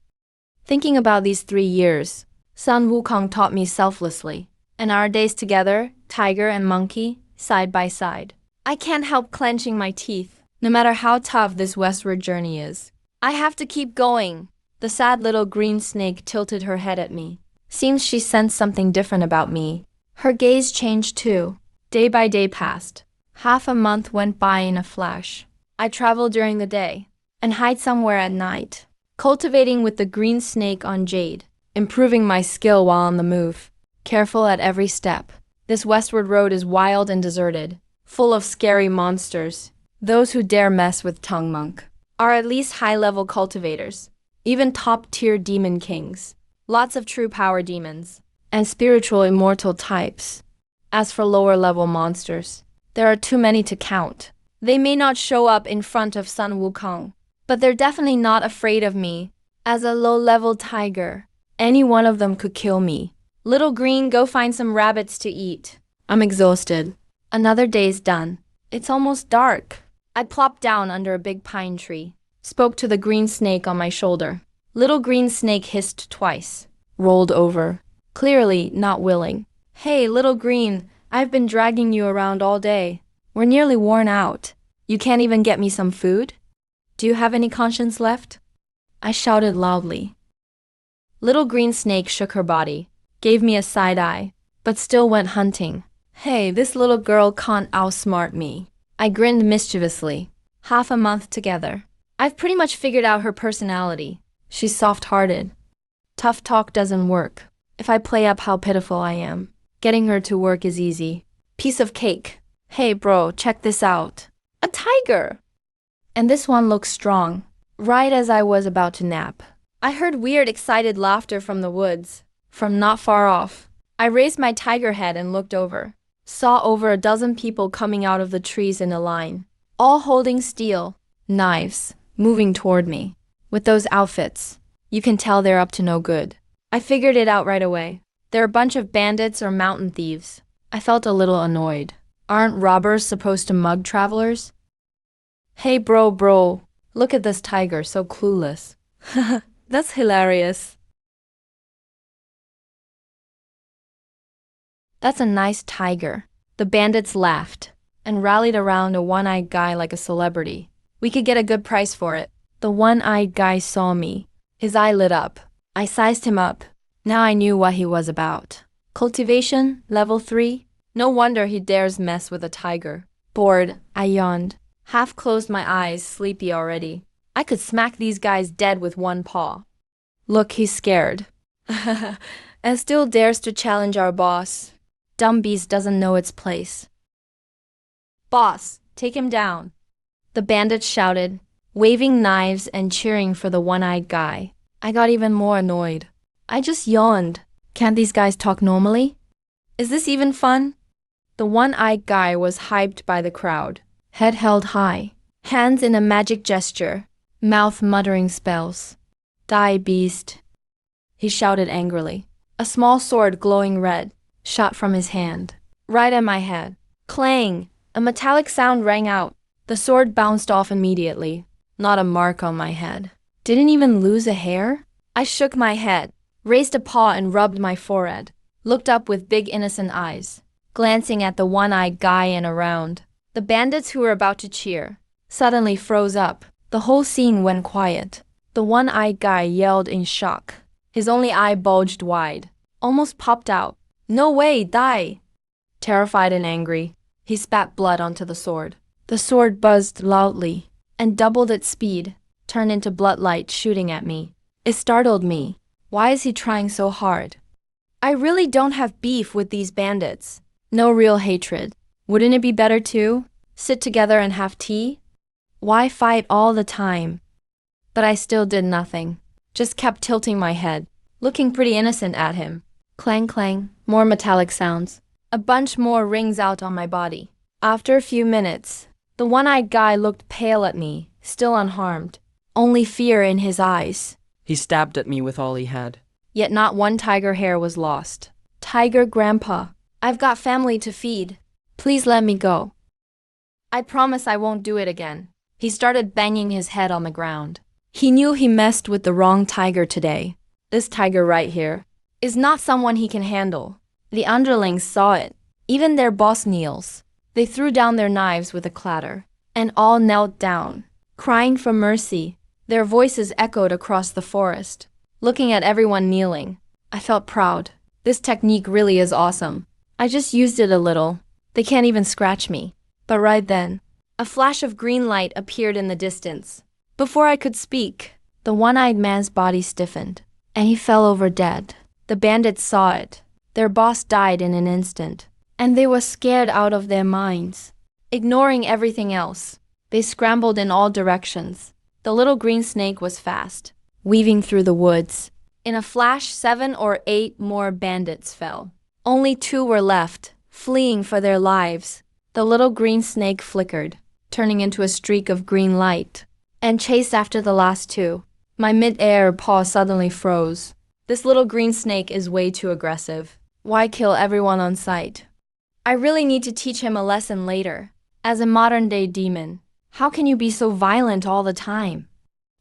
Thinking about these 3 years, Sun Wukong taught me selflessly, and our days together, tiger and monkey, side by side. I can't help clenching my teeth, no matter how tough this westward journey is. I have to keep going. The sad little green snake tilted her head at me. Seems she sensed something different about me. Her gaze changed too. Day by day passed. Half a month went by in a flash. I traveled during the day and hide somewhere at night, cultivating with the green snake on jade, improving my skill while on the move. Careful at every step. This westward road is wild and deserted, full of scary monsters. Those who dare mess with Tongue Monk are at least high-level cultivators, even top-tier demon kings. Lots of true power demons, and spiritual immortal types. As for lower-level monsters, there are too many to count. They may not show up in front of Sun Wukong, but they're definitely not afraid of me. As a low-level tiger, any one of them could kill me. Little Green, go find some rabbits to eat. I'm exhausted. Another day's done. It's almost dark. I plopped down under a big pine tree, spoke to the green snake on my shoulder. Little green snake hissed twice, rolled over, clearly not willing. Hey, little green, I've been dragging you around all day. We're nearly worn out. You can't even get me some food? Do you have any conscience left? I shouted loudly. Little green snake shook her body, gave me a side eye, but still went hunting. Hey, this little girl can't outsmart me. I grinned mischievously. Half a month together. I've pretty much figured out her personality. She's soft-hearted. Tough talk doesn't work. If I play up how pitiful I am, getting her to work is easy. Piece of cake. Hey bro, check this out. A tiger! And this one looks strong. Right as I was about to nap, I heard weird, excited laughter from the woods. From not far off, I raised my tiger head and looked over. Saw over a dozen people coming out of the trees in a line, all holding steel, knives, moving toward me. With those outfits, you can tell they're up to no good. I figured it out right away. They're a bunch of bandits or mountain thieves. I felt a little annoyed. Aren't robbers supposed to mug travelers? Hey bro, look at this tiger, so clueless. That's hilarious. That's a nice tiger. The bandits laughed and rallied around a one-eyed guy like a celebrity. We could get a good price for it. The one-eyed guy saw me. His eye lit up. I sized him up. Now I knew what he was about. Cultivation, level 3? No wonder he dares mess with a tiger. Bored, I yawned. Half closed my eyes, sleepy already. I could smack these guys dead with one paw. Look, he's scared. And still dares to challenge our boss. Dumb beast doesn't know its place. Boss, take him down. The bandits shouted, waving knives and cheering for the one-eyed guy. I got even more annoyed. I just yawned. Can't these guys talk normally? Is this even fun? The one-eyed guy was hyped by the crowd, head held high, hands in a magic gesture, mouth muttering spells. Die, beast, he shouted angrily. A small sword glowing red shot from his hand, right at my head. Clang! A metallic sound rang out. The sword bounced off immediately. Not a mark on my head. Didn't even lose a hair? I shook my head, raised a paw and rubbed my forehead, looked up with big innocent eyes, glancing at the one-eyed guy and around. The bandits who were about to cheer suddenly froze up. The whole scene went quiet. The one-eyed guy yelled in shock. His only eye bulged wide, almost popped out. No way, die! Terrified and angry, he spat blood onto the sword. The sword buzzed loudly and doubled its speed, turned into bloodlight shooting at me. It startled me. Why is he trying so hard? I really don't have beef with these bandits. No real hatred. Wouldn't it be better to sit together and have tea? Why fight all the time? But I still did nothing. Just kept tilting my head, looking pretty innocent at him. Clang clang, more metallic sounds. A bunch more rings out on my body. After a few minutes, the one-eyed guy looked pale at me, still unharmed. Only fear in his eyes.
He stabbed at me with all he had.
Yet not one tiger hair was lost. Tiger Grandpa, I've got family to feed. Please let me go. I promise I won't do it again. He started banging his head on the ground. He knew he messed with the wrong tiger today. This tiger right here is not someone he can handle. The underlings saw it. Even their boss kneels. They threw down their knives with a clatter, and all knelt down, crying for mercy. Their voices echoed across the forest. Looking at everyone kneeling, I felt proud. This technique really is awesome. I just used it a little. They can't even scratch me. But right then, a flash of green light appeared in the distance. Before I could speak, the one-eyed man's body stiffened, and he fell over dead. The bandits saw it. Their boss died in an instant, and they were scared out of their minds. Ignoring everything else, they scrambled in all directions. The little green snake was fast, weaving through the woods. In a flash, 7 or 8 more bandits fell. Only 2 were left, fleeing for their lives. The little green snake flickered, turning into a streak of green light, and chased after the last 2. My mid-air paw suddenly froze. This little green snake is way too aggressive. Why kill everyone on sight? I really need to teach him a lesson later. As a modern-day demon, how can you be so violent all the time?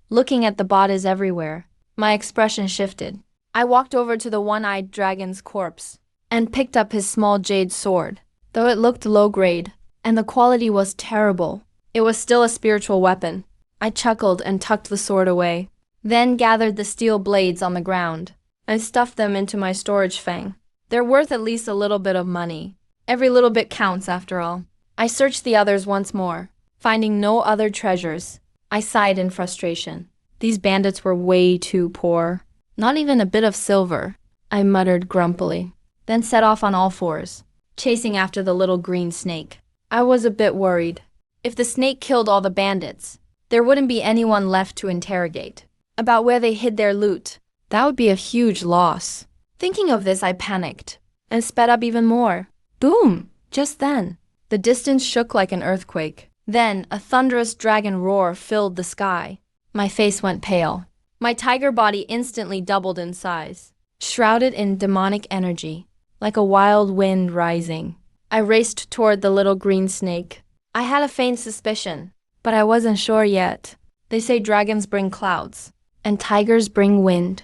Looking at the bodies everywhere, my expression shifted. I walked over to the one-eyed dragon's corpse and picked up his small jade sword. Though it looked low-grade and the quality was terrible, it was still a spiritual weapon. I chuckled and tucked the sword away, then gathered the steel blades on the ground and stuffed them into my storage fang. They're worth at least a little bit of money. Every little bit counts after all. I searched the others once more, finding no other treasures. I sighed in frustration. These bandits were way too poor. Not even a bit of silver, I muttered grumpily, then set off on all fours, chasing after the little green snake. I was a bit worried. If the snake killed all the bandits, there wouldn't be anyone left to interrogate about where they hid their loot. That would be a huge loss. Thinking of this, I panicked and sped up even more. Boom! Just then, the distance shook like an earthquake. Then, a thunderous dragon roar filled the sky. My face went pale. My tiger body instantly doubled in size, shrouded in demonic energy, like a wild wind rising. I raced toward the little green snake. I had a faint suspicion, but I wasn't sure yet. They say dragons bring clouds, and tigers bring wind.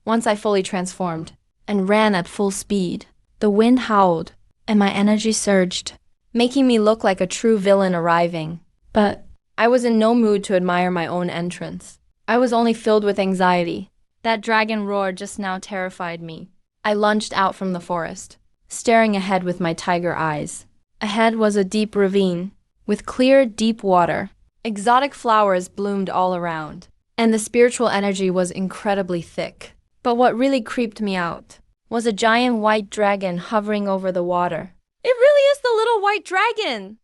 Once I fully transformed and ran at full speed, the wind howled, and my energy surged, making me look like a true villain arriving. But I was in no mood to admire my own entrance. I was only filled with anxiety. That dragon roar just now terrified me. I lunged out from the forest, staring ahead with my tiger eyes. Ahead was a deep ravine, with clear, deep water. Exotic flowers bloomed all around. and the spiritual energy was incredibly thick. But what really creeped me out was a giant white dragon hovering over the water. It really is the little white dragon!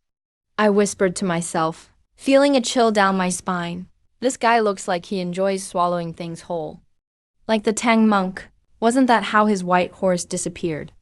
I whispered to myself, feeling a chill down my spine. This guy looks like he enjoys swallowing things whole. Like the Tang monk, wasn't that how his white horse disappeared?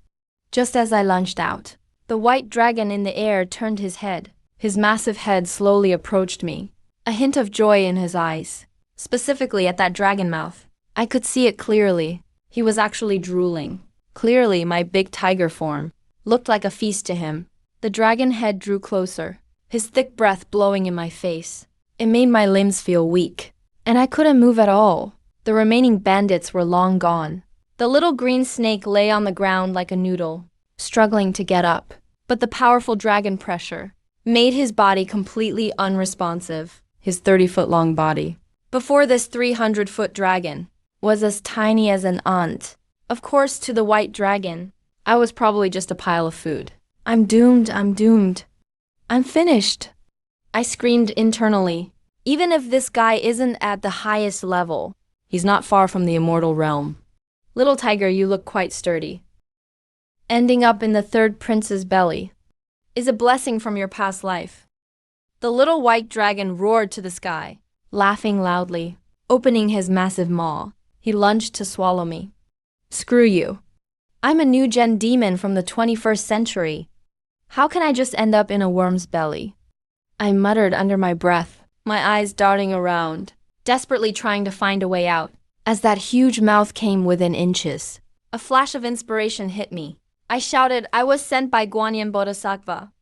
Just as I lunged out, the white dragon in the air turned his head. His massive head slowly approached me, a hint of joy in his eyes, specifically at that dragon mouth. I could see it clearly. He was actually drooling. Clearly, my big tiger form looked like a feast to him. The dragon head drew closer, his thick breath blowing in my face. It made my limbs feel weak, and I couldn't move at all. The remaining bandits were long gone. The little green snake lay on the ground like a noodle, struggling to get up. But the powerful dragon pressure made his body completely unresponsive. His 30-foot-long body, before this 300-foot dragon, was as tiny as an ant. Of course, to the white dragon, I was probably just a pile of food. I'm doomed, I'm doomed. I'm finished. I screamed internally. Even if this guy isn't at the highest level, he's not far from the immortal realm. Little tiger, you look quite sturdy. Ending up in the third prince's belly is a blessing from your past life. The little white dragon roared to the sky, laughing loudly, opening his massive maw. He lunged to swallow me. Screw you. I'm a new-gen demon from the 21st century. How can I just end up in a worm's belly? I muttered under my breath, my eyes darting around, desperately trying to find a way out, as that huge mouth came within inches. A flash of inspiration hit me. I shouted, I was sent by Guanyin Bodhisattva.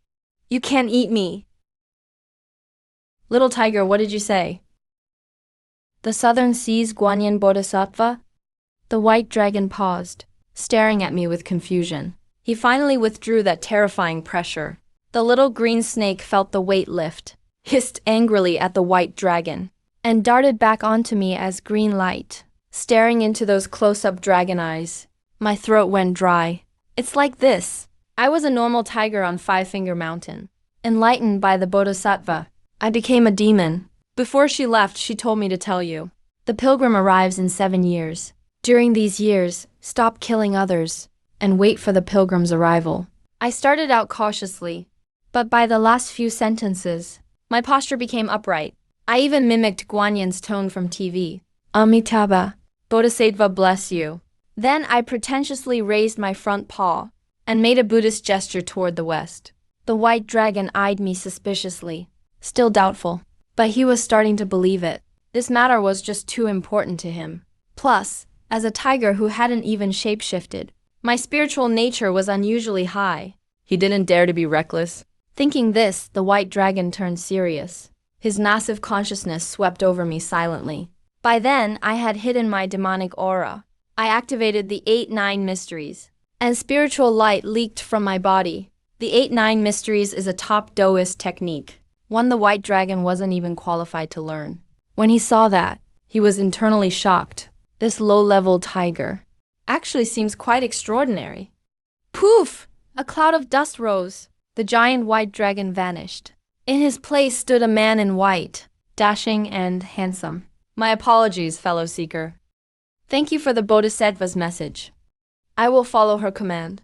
You can't eat me. Little tiger, what did you say? The southern seas Guanyin Bodhisattva? The white dragon paused, staring at me with confusion. He finally withdrew that terrifying pressure. The little green snake felt the weight lift, hissed angrily at the white dragon, and darted back onto me as green light. Staring into those close-up dragon eyes, my throat went dry. It's like this. I was a normal tiger on Five-Finger Mountain. Enlightened by the Bodhisattva, I became a demon. Before she left, she told me to tell you. The pilgrim arrives in 7 years. During these years, stop killing others and wait for the pilgrim's arrival. I started out cautiously, but by the last few sentences, my posture became upright. I even mimicked Guanyin's tone from TV. Amitabha, Bodhisattva bless you. Then I pretentiously raised my front paw and made a Buddhist gesture toward the west. The white dragon eyed me suspiciously, still doubtful, but he was starting to believe it. This matter was just too important to him. Plus, as a tiger who hadn't even shapeshifted, my spiritual nature was unusually high.
He didn't dare to be reckless.
Thinking this, the white dragon turned serious. His massive consciousness swept over me silently. By then, I had hidden my demonic aura. I activated the 8-9 mysteries, and spiritual light leaked from my body. The 8-9 mysteries is a top Taoist technique, one the white dragon wasn't even qualified to learn. When he saw that, he was internally shocked. This low-level tiger actually seems quite extraordinary. Poof! A cloud of dust rose. The giant white dragon vanished. In his place stood a man in white, dashing and handsome.
My apologies, fellow seeker.
Thank you for the Bodhisattva's message. I will follow her command.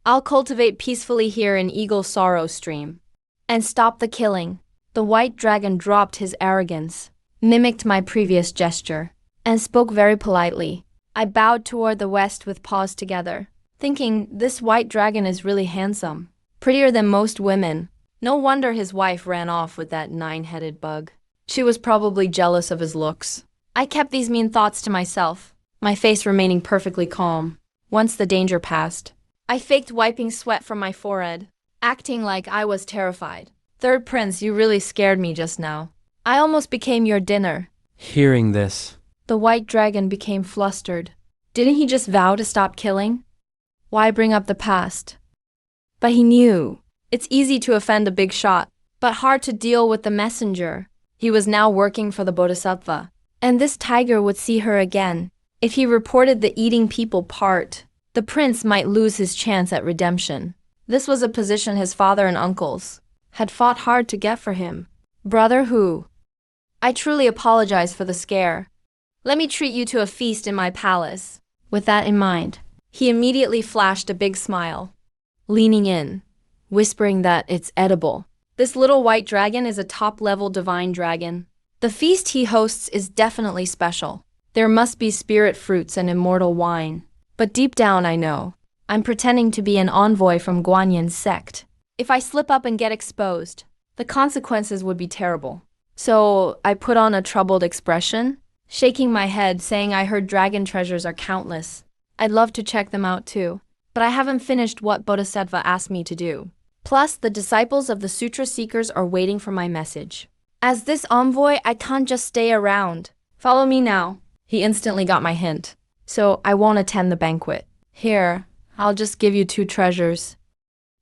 I'll cultivate peacefully here in Eagle Sorrow Stream and stop the killing. The white dragon dropped his arrogance, mimicked my previous gesture, and spoke very politely. I bowed toward the west with paws together, thinking this white dragon is really handsome, prettier than most women. No wonder his wife ran off with that 9-headed bug. She was probably jealous of his looks. I kept these mean thoughts to myself, my face remaining perfectly calm. Once the danger passed, I faked wiping sweat from my forehead, acting like I was terrified. Third Prince, you really scared me just now. I almost became your dinner.
Hearing this,
The white dragon became flustered. Didn't he just vow to stop killing? Why bring up the past? But he knew. It's easy to offend a big shot, but hard to deal with the messenger. He was now working for the Bodhisattva, and this tiger would see her again. If he reported the eating people part, the prince might lose his chance at redemption. This was a position his father and uncles had fought hard to get for him. Brother who? I truly apologize for the scare. Let me treat you to a feast in my palace. With that in mind, he immediately flashed a big smile, leaning in, whispering that it's edible. This little white dragon is a top-level divine dragon. The feast he hosts is definitely special. There must be spirit fruits and immortal wine. But deep down I know, I'm pretending to be an envoy from Guanyan's sect. If I slip up and get exposed, the consequences would be terrible. So I put on a troubled expression, shaking my head, saying I heard dragon treasures are countless. I'd love to check them out too, but I haven't finished what Bodhisattva asked me to do. Plus, the disciples of the Sutra Seekers are waiting for my message. As this envoy, I can't just stay around. Follow me now. He instantly got my hint, so I won't attend the banquet. Here, I'll just give you 2 treasures.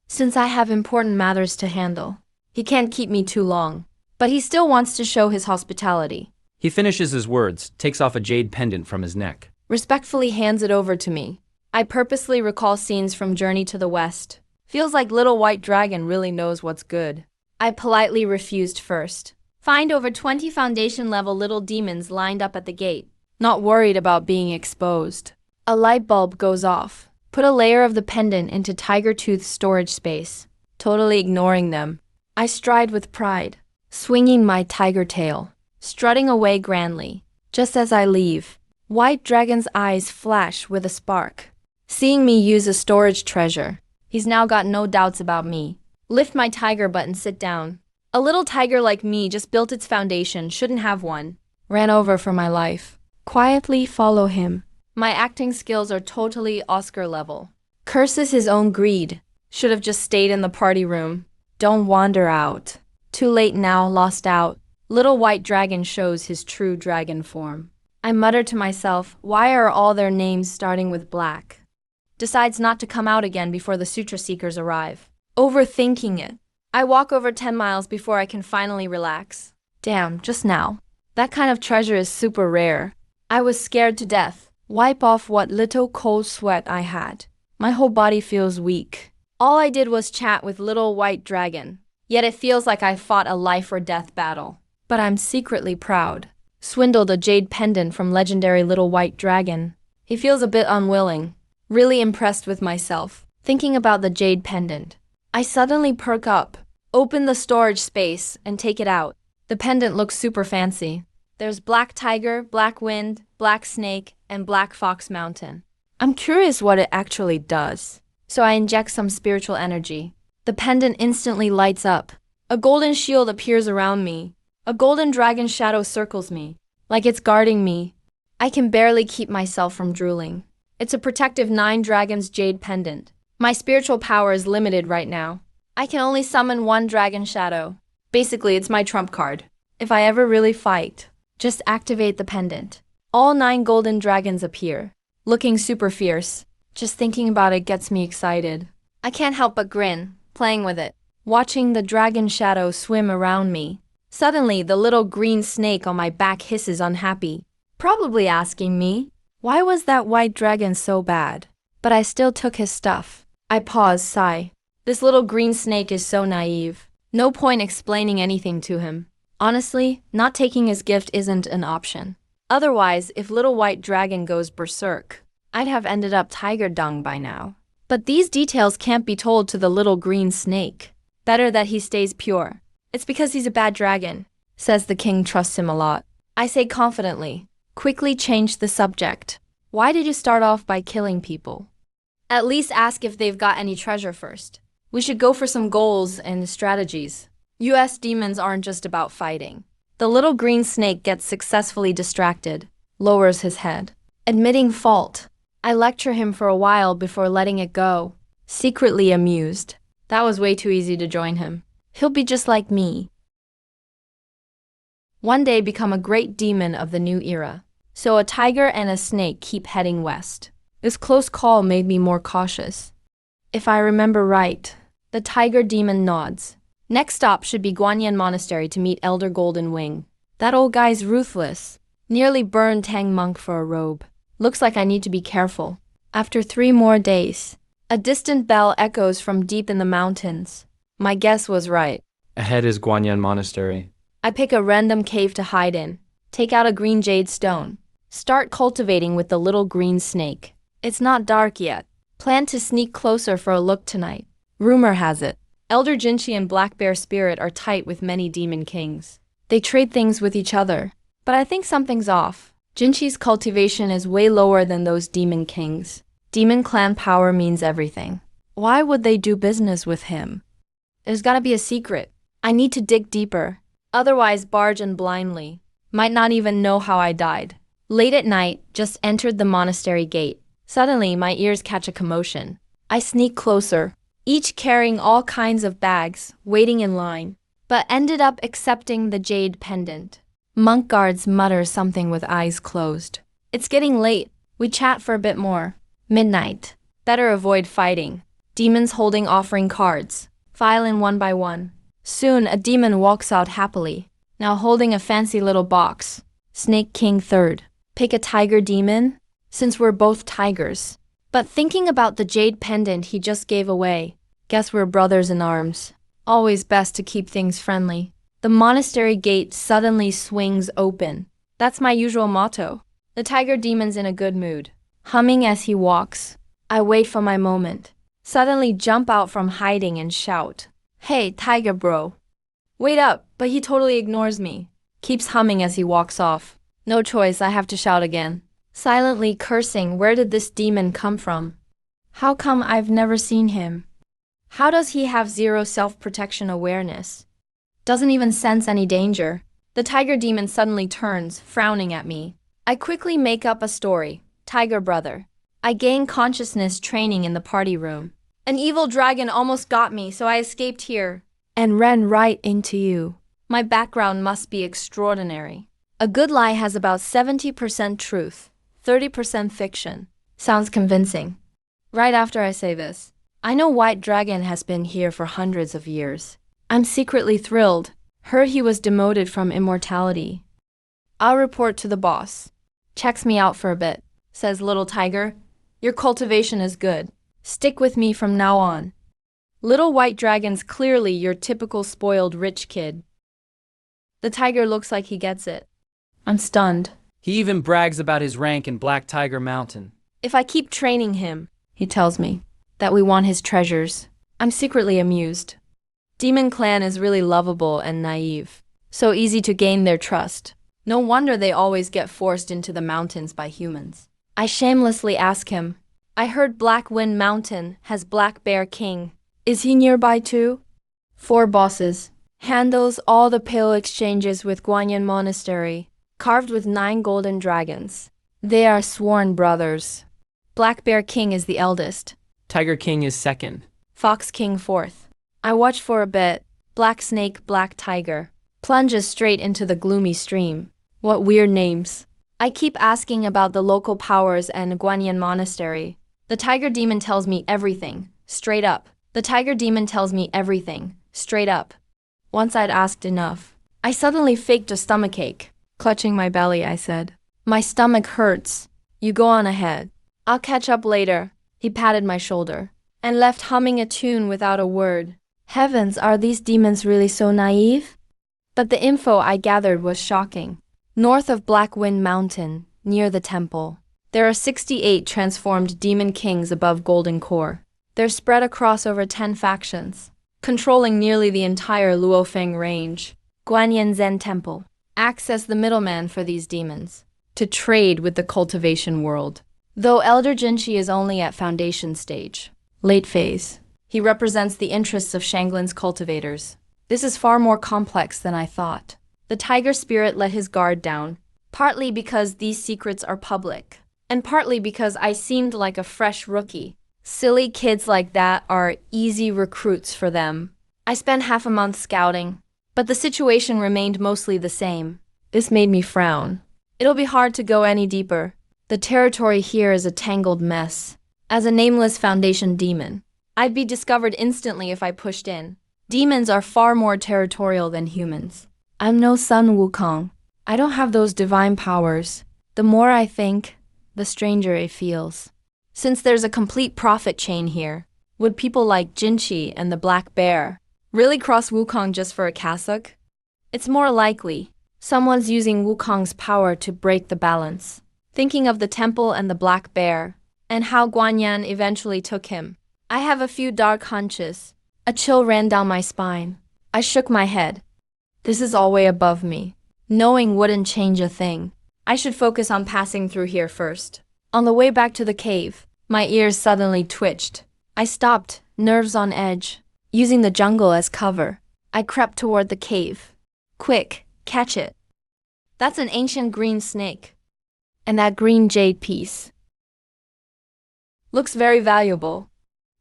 Since I have important matters to handle, he can't keep me too long, but he still wants to show his hospitality.
He finishes his words, takes off a jade pendant from his neck.
Respectfully hands it over to me. I purposely recall scenes from Journey to the West. Feels like Little White Dragon really knows what's good. I politely refused first. Find over 20 foundation-level little demons lined up at the gate, not worried about being exposed. A light bulb goes off. Put a layer of the pendant into Tiger Tooth's storage space, totally ignoring them. I stride with pride, swinging my tiger tail, strutting away grandly. Just as I leave, White Dragon's eyes flash with a spark. Seeing me use a storage treasure, he's now got no doubts about me. Lift my tiger butt and sit down. A little tiger like me just built its foundation, shouldn't have one. Ran over for my life. Quietly follow him. My acting skills are totally Oscar level. Curses his own greed. Should have just stayed in the party room. Don't wander out. Too late now, lost out. Little White Dragon shows his true dragon form. I mutter to myself, why are all their names starting with black? Decides not to come out again before the Sutra Seekers arrive. Overthinking it. I walk over 10 miles before I can finally relax. Damn, just now. That kind of treasure is super rare. I was scared to death. Wipe off what little cold sweat I had. My whole body feels weak. All I did was chat with Little White Dragon. Yet it feels like I fought a life or death battle. But I'm secretly proud. Swindled a jade pendant from legendary Little White Dragon. He feels a bit unwilling. Really impressed with myself. Thinking about the jade pendant, I suddenly perk up, open the storage space, and take it out. The pendant looks super fancy. There's Black Tiger, Black Wind, Black Snake, and Black Fox Mountain. I'm curious what it actually does. So I inject some spiritual energy. The pendant instantly lights up. A golden shield appears around me. A golden dragon shadow circles me, like it's guarding me. I can barely keep myself from drooling. It's a protective 9 dragons jade pendant. My spiritual power is limited right now. I can only summon 1 dragon shadow. Basically, it's my trump card. If I ever really fight, just activate the pendant. All 9 golden dragons appear, looking super fierce. Just thinking about it gets me excited. I can't help but grin, playing with it, watching the dragon shadow swim around me. Suddenly, the little green snake on my back hisses unhappy, probably asking me, why was that white dragon so bad? But I still took his stuff. I pause, sigh. This little green snake is so naive. No point explaining anything to him. Honestly, not taking his gift isn't an option. Otherwise, if Little White Dragon goes berserk, I'd have ended up tiger dung by now. But these details can't be told to the little green snake. Better that he stays pure. It's because he's a bad dragon, says the king trusts him a lot. I say confidently, quickly change the subject. Why did you start off by killing people? At least ask if they've got any treasure first. We should go for some goals and strategies. US demons aren't just about fighting. The little green snake gets successfully distracted, lowers his head, admitting fault. I lecture him for a while before letting it go, secretly amused. That was way too easy to join him. He'll be just like me. One day become a great demon of the new era. So a tiger and a snake keep heading west. This close call made me more cautious. If I remember right, the tiger demon nods. Next stop should be Guanyan Monastery to meet Elder Golden Wing. That old guy's ruthless. Nearly burned Tang Monk for a robe. Looks like I need to be careful. After 3 more days, a distant bell echoes from deep in the mountains. My guess was right.
Ahead is Guanyan Monastery.
I pick a random cave to hide in, take out a green jade stone, start cultivating with the little green snake. It's not dark yet. Plan to sneak closer for a look tonight. Rumor has it, Elder Jinchi and Black Bear Spirit are tight with many demon kings. They trade things with each other, but I think something's off. Jinchi's cultivation is way lower than those demon kings. Demon clan power means everything. Why would they do business with him? There's gotta be a secret. I need to dig deeper. Otherwise, barge in blindly. Might not even know how I died. Late at night, just entered the monastery gate. Suddenly, my ears catch a commotion. I sneak closer, each carrying all kinds of bags, waiting in line, but ended up accepting the jade pendant. Monk guards mutter something with eyes closed. It's getting late. We chat for a bit more. Midnight. Better avoid fighting. Demons holding offering cards. File in one by one. Soon, a demon walks out happily, now holding a fancy little box. Snake King third. Pick a tiger demon? Since we're both tigers. But thinking about the jade pendant he just gave away, guess we're brothers in arms. Always best to keep things friendly. The monastery gate suddenly swings open. That's my usual motto. The tiger demon's in a good mood. Humming as he walks. I wait for my moment. Suddenly jump out from hiding and shout, "Hey, tiger bro." Wait up, but he totally ignores me. Keeps humming as he walks off. No choice, I have to shout again. Silently cursing, where did this demon come from? How come I've never seen him? How does he have zero self-protection awareness? Doesn't even sense any danger. The tiger demon suddenly turns, frowning at me. I quickly make up a story. Tiger brother. I gain consciousness training in the party room. An evil dragon almost got me, so I escaped here and ran right into you. My background must be extraordinary. A good lie has about 70% truth, 30% fiction. Sounds convincing. Right after I say this, I know White Dragon has been here for hundreds of years. I'm secretly thrilled. Heard he was demoted from immortality. I'll report to the boss. Checks me out for a bit. Says little tiger, your cultivation is good. Stick with me from now on. Little White Dragon's clearly your typical spoiled rich kid. The tiger looks like he gets it. I'm stunned.
He even brags about his rank in Black Tiger Mountain.
If I keep training him, he tells me, that we want his treasures. I'm secretly amused. Demon Clan is really lovable and naive. So easy to gain their trust. No wonder they always get forced into the mountains by humans. I shamelessly ask him, I heard Black Wind Mountain has Black Bear King. Is he nearby too? 4 bosses. Handles all the pale exchanges with Guanyin Monastery. Carved with 9 golden dragons. They are sworn brothers. Black Bear King is the eldest.
Tiger King is second.
Fox King fourth. I watch for a bit. Black Snake, Black Tiger. Plunges straight into the gloomy stream. What weird names. I keep asking about the local powers and Guanyin Monastery. The tiger demon tells me everything, straight up. The tiger demon tells me everything, straight up. Once I'd asked enough, I suddenly faked a stomachache. Clutching my belly, I said, my stomach hurts. You go on ahead. I'll catch up later. He patted my shoulder and left humming a tune without a word. Heavens, are these demons really so naive? But the info I gathered was shocking. North of Black Wind Mountain, near the temple, there are 68 transformed demon kings above Golden Core. They're spread across over 10 factions, controlling nearly the entire Luofeng range. Guanyin Zen Temple acts as the middleman for these demons, to trade with the cultivation world. Though Elder Jinchi is only at foundation stage, late phase, he represents the interests of Shanglin's cultivators. This is far more complex than I thought. The tiger spirit let his guard down, partly because these secrets are public, and partly because I seemed like a fresh rookie. Silly kids like that are easy recruits for them. I spent half a month scouting, but the situation remained mostly the same. This made me frown. It'll be hard to go any deeper. The territory here is a tangled mess. As a nameless foundation demon, I'd be discovered instantly if I pushed in. Demons are far more territorial than humans. I'm no Sun Wukong. I don't have those divine powers. The more I think, the stranger it feels. Since there's a complete profit chain here, would people like Jinchi and the Black Bear really cross Wukong just for a cassock? It's more likely someone's using Wukong's power to break the balance. Thinking of the temple and the black bear, and how Guanyan eventually took him, I have a few dark hunches. A chill ran down my spine. I shook my head. This is all way above me. Knowing wouldn't change a thing. I should focus on passing through here first. On the way back to the cave, my ears suddenly twitched. I stopped, nerves on edge. Using the jungle as cover, I crept toward the cave. Quick, catch it. That's an ancient green snake. And that green jade piece. Looks very valuable.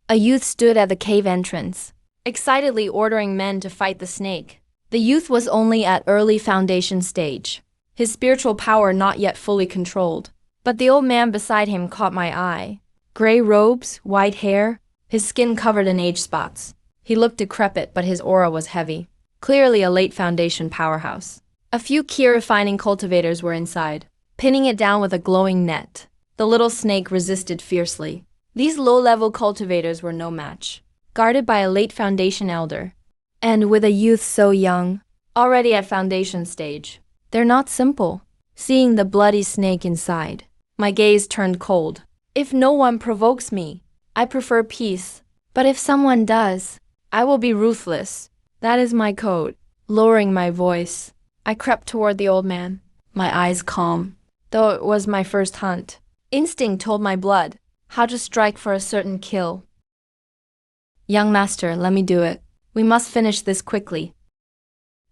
A youth stood at the cave entrance, excitedly ordering men to fight the snake. The youth was only at early foundation stage, his spiritual power not yet fully controlled. But the old man beside him caught my eye. Gray robes, white hair, his skin covered in age spots. He looked decrepit, but his aura was heavy. Clearly a late foundation powerhouse. A few key refining cultivators were inside, pinning it down with a glowing net. The little snake resisted fiercely. These low-level cultivators were no match, guarded by a late foundation elder. And with a youth so young, already at foundation stage, they're not simple. Seeing the bloody snake inside, my gaze turned cold. If no one provokes me, I prefer peace. But if someone does, I will be ruthless. That is my code. Lowering my voice, I crept toward the old man, my eyes calm. Though it was my first hunt, instinct told my blood how to strike for a certain kill. Young master, let me do it. We must finish this quickly.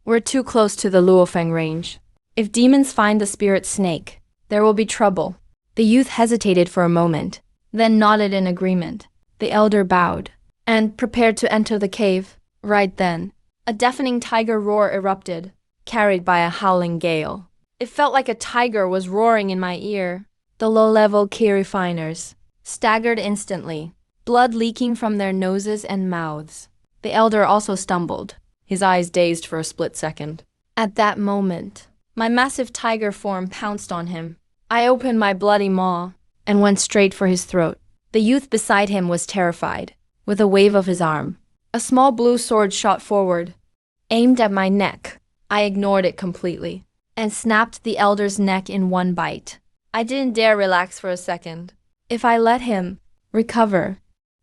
We're too close to the Luofeng range. If demons find the spirit snake, there will be trouble. The youth hesitated for a moment, then nodded in agreement. The elder bowed and prepared to enter the cave. Right then, a deafening tiger roar erupted, carried by a howling gale. It felt like a tiger was roaring in my ear. The low-level key refiners staggered instantly, blood leaking from their noses and mouths. The elder also stumbled, his eyes dazed for a split second. At that moment, my massive tiger form pounced on him. I opened my bloody maw and went straight for his throat. The youth beside him was terrified. With a wave of his arm, a small blue sword shot forward, aimed at my neck. I ignored it completely and snapped the elder's neck in one bite. I didn't dare relax for a second. If I let him recover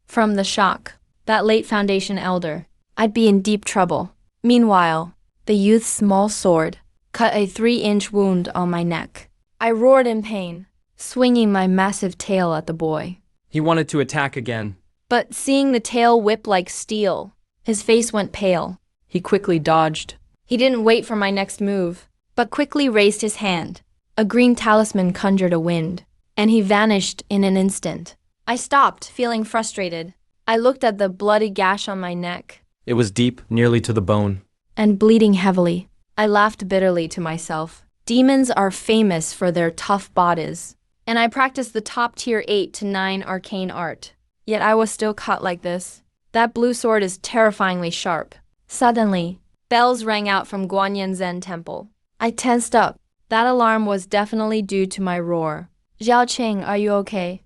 from the shock, that late foundation elder, I'd be in deep trouble. Meanwhile, the youth's small sword cut a 3-inch wound on my neck. I roared in pain, swinging my massive tail at the boy.
He wanted to attack again.
But seeing the tail whip like steel, his face went pale.
He quickly dodged.
He didn't wait for my next move, but quickly raised his hand. A green talisman conjured a wind, and he vanished in an instant. I stopped, feeling frustrated. I looked at the bloody gash on my neck.
It was deep, nearly to the bone.
And bleeding heavily. I laughed bitterly to myself. Demons are famous for their tough bodies, and I practiced the top tier 8 to 9 arcane art. Yet I was still cut like this. That blue sword is terrifyingly sharp. Suddenly, bells rang out from Guanyan Zen Temple. I tensed up. That alarm was definitely due to my roar. Zhao Qing, are you okay?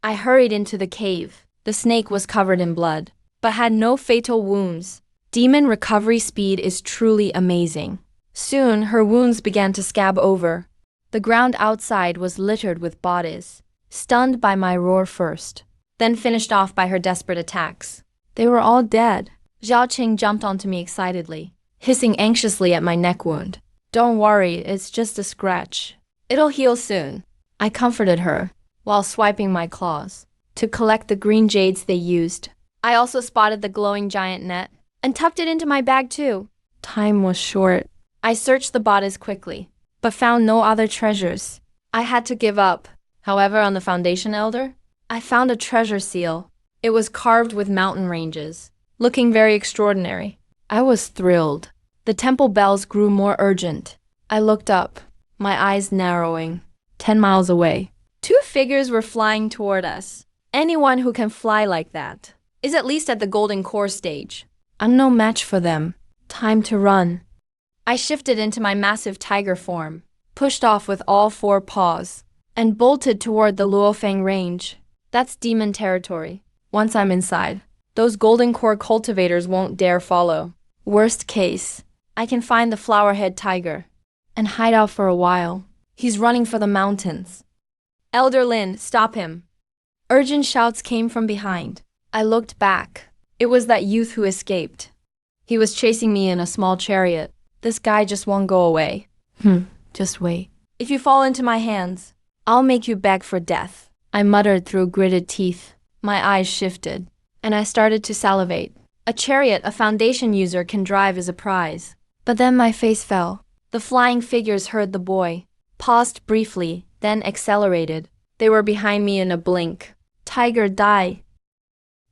I hurried into the cave. The snake was covered in blood, but had no fatal wounds. Demon recovery speed is truly amazing. Soon, her wounds began to scab over. The ground outside was littered with bodies, stunned by my roar first, then finished off by her desperate attacks. They were all dead. Zhao Qing jumped onto me excitedly, hissing anxiously at my neck wound. Don't worry, it's just a scratch. It'll heal soon. I comforted her, while swiping my claws to collect the green jades they used. I also spotted the glowing giant net and tucked it into my bag too. Time was short. I searched the bodies quickly, but found no other treasures. I had to give up. However, on the foundation elder, I found a treasure seal. It was carved with mountain ranges, looking very extraordinary. I was thrilled. The temple bells grew more urgent. I looked up, my eyes narrowing. 10 miles away, 2 figures were flying toward us. Anyone who can fly like that is at least at the golden core stage. I'm no match for them. Time to run. I shifted into my massive tiger form, pushed off with all 4 paws, and bolted toward the Luofeng range. That's demon territory. Once I'm inside, those golden core cultivators won't dare follow. Worst case, I can find the flower-head tiger and hide out for a while. He's running for the mountains. Elder Lin, stop him. Urgent shouts came from behind. I looked back. It was that youth who escaped. He was chasing me in a small chariot. This guy just won't go away. Just wait. If you fall into my hands, I'll make you beg for death, I muttered through gritted teeth. My eyes shifted, and I started to salivate. A chariot a Foundation user can drive is a prize. But then my face fell. The flying figures heard the boy, paused briefly, then accelerated. They were behind me in a blink. Tiger, die.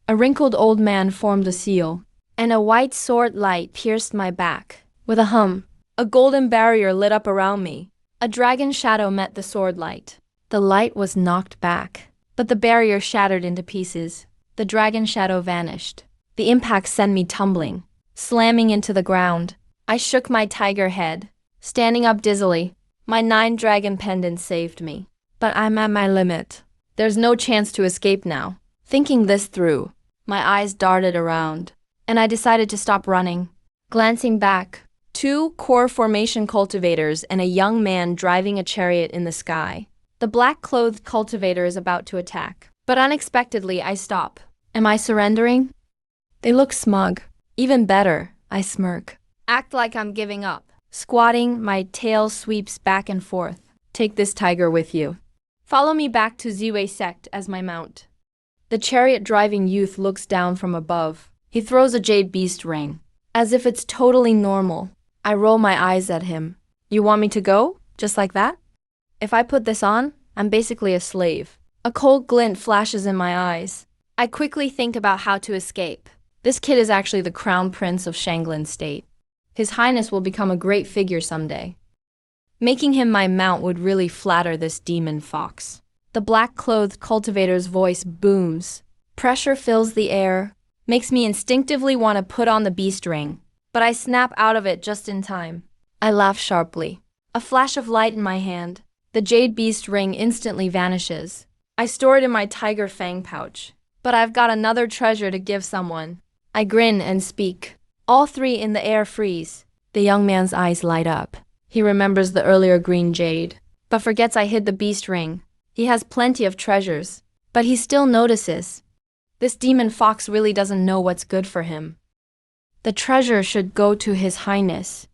A wrinkled old man formed a seal, and a white sword light pierced my back. With a hum, a golden barrier lit up around me. A dragon shadow met the sword light. The light was knocked back, but the barrier shattered into pieces. The dragon shadow vanished. The impact sent me tumbling, slamming into the ground. I shook my tiger head, standing up dizzily. My 9 dragon pendants saved me. But I'm at my limit. There's no chance to escape now. Thinking this through, my eyes darted around, and I decided to stop running. Glancing back, 2 core formation cultivators and a young man driving a chariot in the sky. The black-clothed cultivator is about to attack. But unexpectedly, I stop. Am I surrendering? They look smug. Even better, I smirk. Act like I'm giving up. Squatting, my tail sweeps back and forth. Take this tiger with you. Follow me back to Ziwei sect as my mount. The chariot-driving youth looks down from above. He throws a jade beast ring, as if it's totally normal. I roll my eyes at him. You want me to go? Just like that? If I put this on, I'm basically a slave. A cold glint flashes in my eyes. I quickly think about how to escape. This kid is actually the crown prince of Shanglin State. His Highness will become a great figure someday. Making him my mount would really flatter this demon fox. The black-clothed cultivator's voice booms. Pressure fills the air, makes me instinctively want to put on the beast ring. But I snap out of it just in time. I laugh sharply. A flash of light in my hand. The jade beast ring instantly vanishes. I store it in my tiger fang pouch. But I've got another treasure to give someone. I grin and speak. All 3 in the air freeze. The young man's eyes light up. He remembers the earlier green jade, but forgets I hid the beast ring. He has plenty of treasures, but he still notices. This demon fox really doesn't know what's good for him. The treasure should go to His Highness.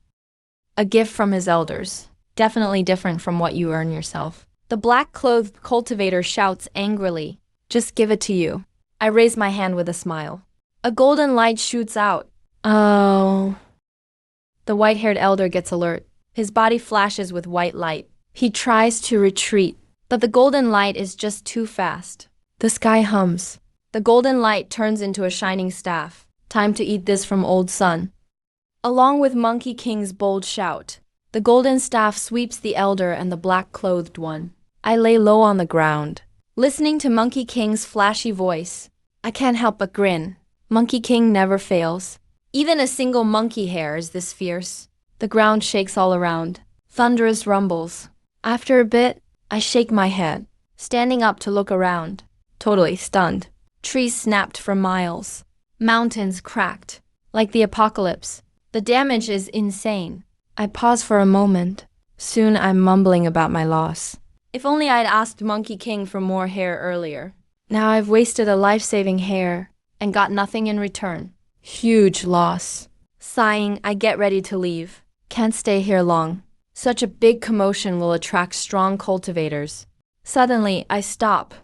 A gift from his elders. Definitely different from what you earn yourself. The black-clothed cultivator shouts angrily. Just give it to you. I raise my hand with a smile. A golden light shoots out. Oh. The white-haired elder gets alert. His body flashes with white light. He tries to retreat, but the golden light is just too fast. The sky hums. The golden light turns into a shining staff. Time to eat this from old sun. Along with Monkey King's bold shout, the golden staff sweeps the elder and the black-clothed one. I lay low on the ground, listening to Monkey King's flashy voice. I can't help but grin. Monkey King never fails. Even a single monkey hair is this fierce. The ground shakes all around. Thunderous rumbles. After a bit, I shake my head, standing up to look around. Totally stunned. Trees snapped for miles. Mountains cracked, like the apocalypse. The damage is insane. I pause for a moment. Soon I'm mumbling about my loss. If only I'd asked Monkey King for more hair earlier. Now I've wasted a life-saving hair and got nothing in return. Huge loss. Sighing, I get ready to leave. Can't stay here long. Such a big commotion will attract strong cultivators. Suddenly, I stop.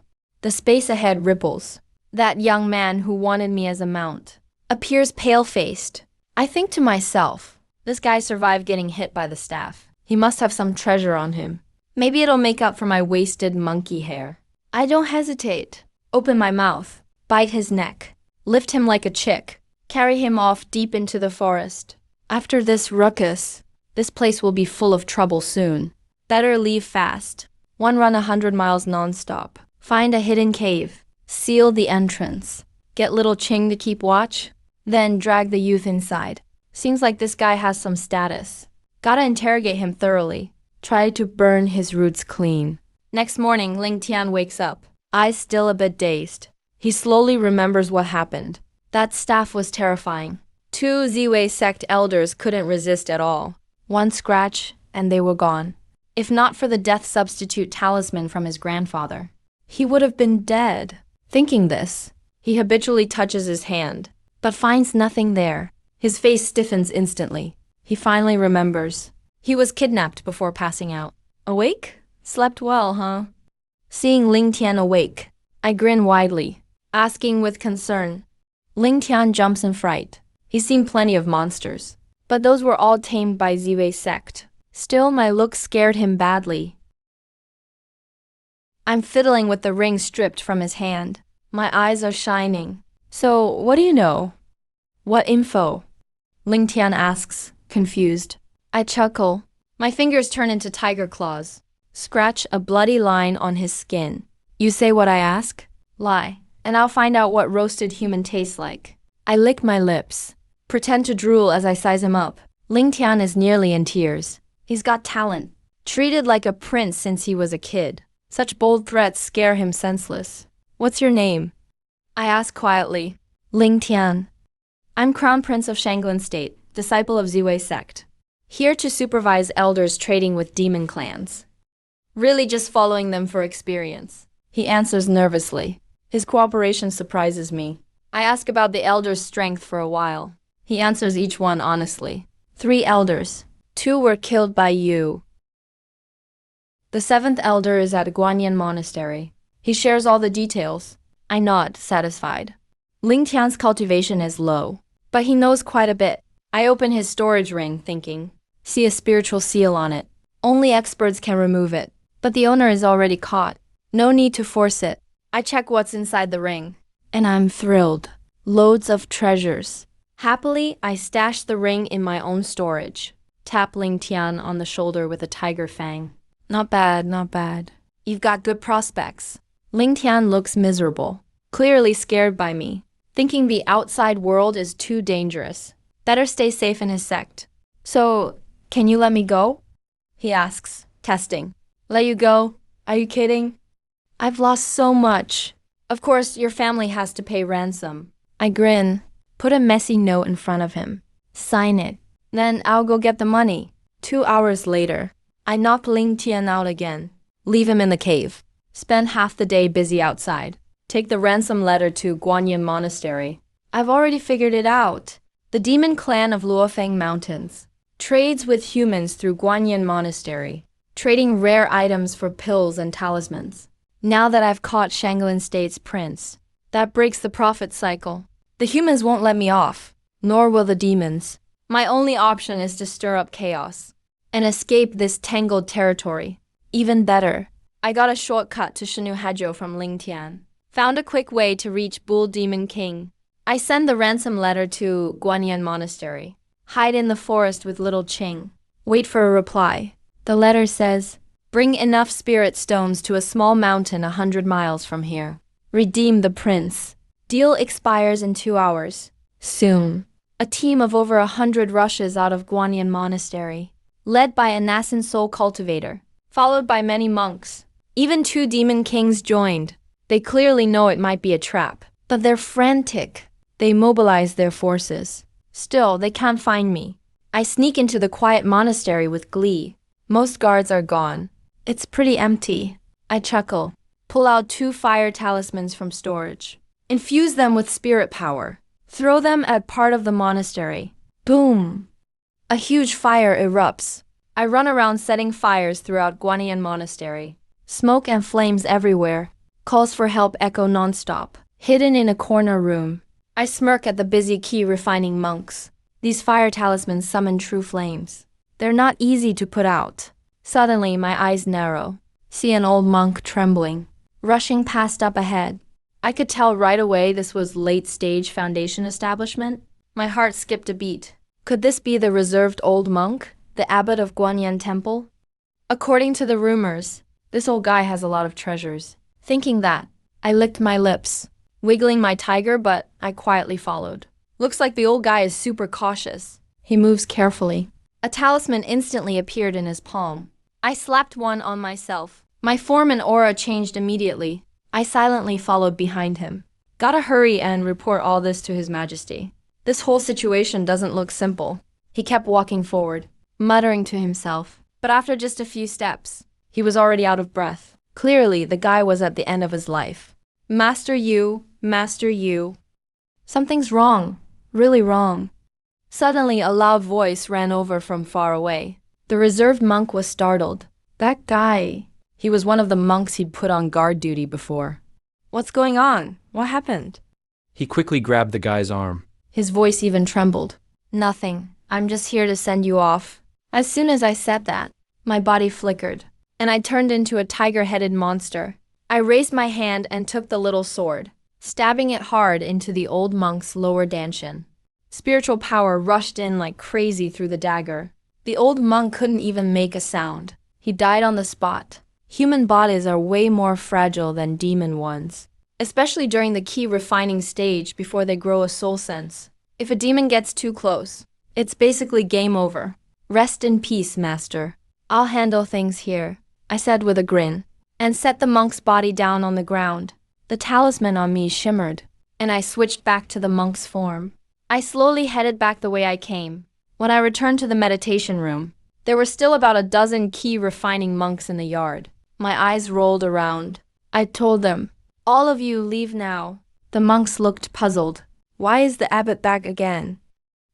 The space ahead ripples. That young man who wanted me as a mount appears pale-faced. I think to myself, this guy survived getting hit by the staff. He must have some treasure on him. Maybe it'll make up for my wasted monkey hair. I don't hesitate. Open my mouth, bite his neck, lift him like a chick, carry him off deep into the forest. After this ruckus, this place will be full of trouble soon. Better leave fast. One run 100 miles non-stop. Find a hidden cave. Seal the entrance. Get little Ching to keep watch. Then drag the youth inside. Seems like this guy has some status. Gotta interrogate him thoroughly. Try to burn his roots clean. Next morning, Ling Tian wakes up, eyes still a bit dazed. He slowly remembers what happened. That staff was terrifying.
Two Ziwei sect elders couldn't resist at all.
One scratch, and they were gone. If not for the death substitute talisman from his grandfather, he would have been dead. Thinking this, he habitually touches his hand, but finds nothing there. His face stiffens instantly. He finally remembers. He was kidnapped before passing out. Awake? Slept well, huh? Seeing Ling Tian awake, I grin widely, asking with concern. Ling Tian jumps in fright. He's seen plenty of monsters, but those were all tamed by Ziwei sect. Still, my look scared him badly. I'm fiddling with the ring stripped from his hand. My eyes are shining. So, what do you know? What info? Ling Tian asks, confused. I chuckle. My fingers turn into tiger claws. Scratch a bloody line on his skin. You say what I ask? Lie, and I'll find out what roasted human tastes like. I lick my lips. Pretend to drool as I size him up. Ling Tian is nearly in tears. He's got talent. Treated like a prince since he was a kid. Such bold threats scare him senseless. What's your name? I ask quietly. Ling Tian. I'm Crown Prince of Shanglin State, disciple of Ziwei sect. Here to supervise elders trading with demon clans. Really just following them for experience. He answers nervously. His cooperation surprises me. I ask about the elders' strength for a while. He answers each one honestly. 3 elders. 2 were killed by you. The 7th elder is at Guanyin monastery. He shares all the details. I nod, satisfied. Ling Tian's cultivation is low, but he knows quite a bit. I open his storage ring, thinking. See a spiritual seal on it. Only experts can remove it, but the owner is already caught. No need to force it. I check what's inside the ring, and I'm thrilled. Loads of treasures. Happily, I stash the ring in my own storage. Tap Ling Tian on the shoulder with a tiger fang. Not bad, not bad. You've got good prospects. Ling Tian looks miserable, clearly scared by me, thinking the outside world is too dangerous. Better stay safe in his sect. So, can you let me go? He asks, testing. Let you go? Are you kidding? I've lost so much. Of course, your family has to pay ransom. I grin, put a messy note in front of him. Sign it. Then I'll go get the money. 2 hours later, I knock Ling Tian out again. Leave him in the cave. Spend half the day busy outside. Take the ransom letter to Guanyin monastery. I've already figured it out. The demon clan of Luofeng Mountains trades with humans through Guanyin monastery, trading rare items for pills and talismans. Now that I've caught Shanglin State's prince, that breaks the profit cycle. The humans won't let me off, nor will the demons. My only option is to stir up chaos and escape this tangled territory. Even better, I got a shortcut to Shenu Hajo from Ling Tian. Found a quick way to reach Bull Demon King. I send the ransom letter to Guanyin Monastery. Hide in the forest with little Qing. Wait for a reply. The letter says, bring enough spirit stones to a small mountain 100 miles from here. Redeem the prince. Deal expires in 2 hours. Soon. A team of over 100 rushes out of Guanyin Monastery, led by a nascent soul cultivator, followed by many monks. Even 2 demon kings joined. They clearly know it might be a trap, but they're frantic. They mobilize their forces. Still, they can't find me. I sneak into the quiet monastery with glee. Most guards are gone. It's pretty empty. I chuckle, pull out 2 fire talismans from storage, infuse them with spirit power, throw them at part of the monastery. Boom! A huge fire erupts. I run around setting fires throughout Guanyin Monastery. Smoke and flames everywhere. Calls for help echo nonstop. Hidden in a corner room, I smirk at the busy key refining monks. These fire talismans summon true flames. They're not easy to put out. Suddenly, my eyes narrow. See an old monk trembling, rushing past up ahead. I could tell right away this was late-stage foundation establishment. My heart skipped a beat. Could this be the reserved old monk, the abbot of Guanyin Temple? According to the rumors, this old guy has a lot of treasures. Thinking that, I licked my lips, wiggling my tiger, but I quietly followed. Looks like the old guy is super cautious. He moves carefully. A talisman instantly appeared in his palm. I slapped one on myself. My form and aura changed immediately. I silently followed behind him. Gotta hurry and report all this to His Majesty. This whole situation doesn't look simple. He kept walking forward, muttering to himself. But after just a few steps, he was already out of breath. Clearly, the guy was at the end of his life. Master you, Master you. Something's wrong, really wrong. Suddenly, a loud voice ran over from far away. The reserved monk was startled. That guy.
He was one of the monks he'd put on guard duty before.
What's going on? What happened?
He quickly grabbed the guy's arm.
His voice even trembled. Nothing. I'm just here to send you off. As soon as I said that, my body flickered, and I turned into a tiger-headed monster. I raised my hand and took the little sword, stabbing it hard into the old monk's lower dantian. Spiritual power rushed in like crazy through the dagger. The old monk couldn't even make a sound. He died on the spot. Human bodies are way more fragile than demon ones, especially during the key refining stage before they grow a soul sense. If a demon gets too close, it's basically game over. Rest in peace, master. I'll handle things here, I said with a grin, and set the monk's body down on the ground. The talisman on me shimmered, and I switched back to the monk's form. I slowly headed back the way I came. When I returned to the meditation room, there were still about a dozen key refining monks in the yard. My eyes rolled around. I told them, "All of you leave now." The monks looked puzzled. Why is the abbot back again?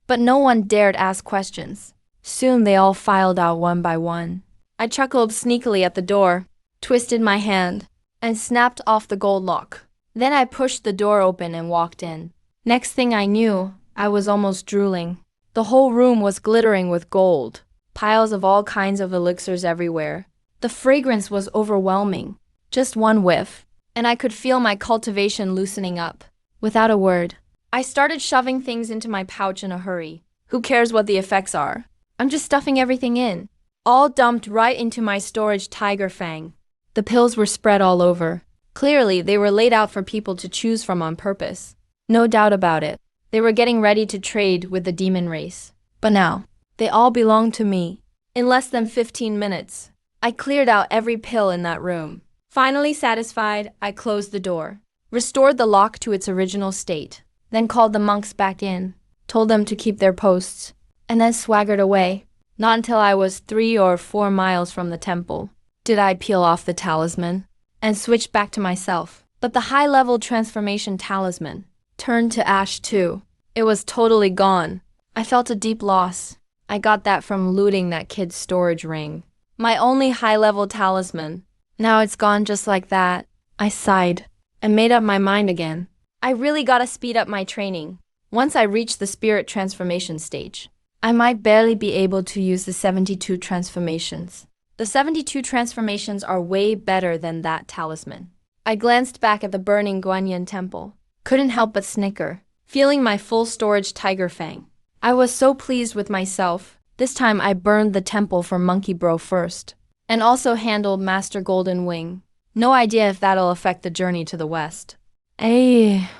But no one dared ask questions. Soon they all filed out one by one. I chuckled sneakily at the door, twisted my hand, and snapped off the gold lock. Then I pushed the door open and walked in. Next thing I knew, I was almost drooling. The whole room was glittering with gold, piles of all kinds of elixirs everywhere. The fragrance was overwhelming. Just one whiff, and I could feel my cultivation loosening up. Without a word, I started shoving things into my pouch in a hurry. Who cares what the effects are? I'm just stuffing everything in. All dumped right into my storage tiger fang. The pills were spread all over. Clearly, they were laid out for people to choose from on purpose. No doubt about it. They were getting ready to trade with the demon race. But now, they all belonged to me. In less than 15 minutes, I cleared out every pill in that room. Finally satisfied, I closed the door, restored the lock to its original state, then called the monks back in, told them to keep their posts, and then swaggered away. Not until I was 3 or 4 miles from the temple did I peel off the talisman and switch back to myself. But the high-level transformation talisman turned to ash too. It was totally gone. I felt a deep loss. I got that from looting that kid's storage ring. My only high-level talisman. Now it's gone just like that. I sighed and made up my mind again. I really gotta speed up my training. Once I reach the spirit transformation stage, I might barely be able to use the 72 transformations. The 72 transformations are way better than that talisman. I glanced back at the burning Guanyin temple. Couldn't help but snicker, feeling my full storage tiger fang. I was so pleased with myself. This time I burned the temple for Monkey Bro first, and also handled Master Golden Wing. No idea if that'll affect the journey to the west.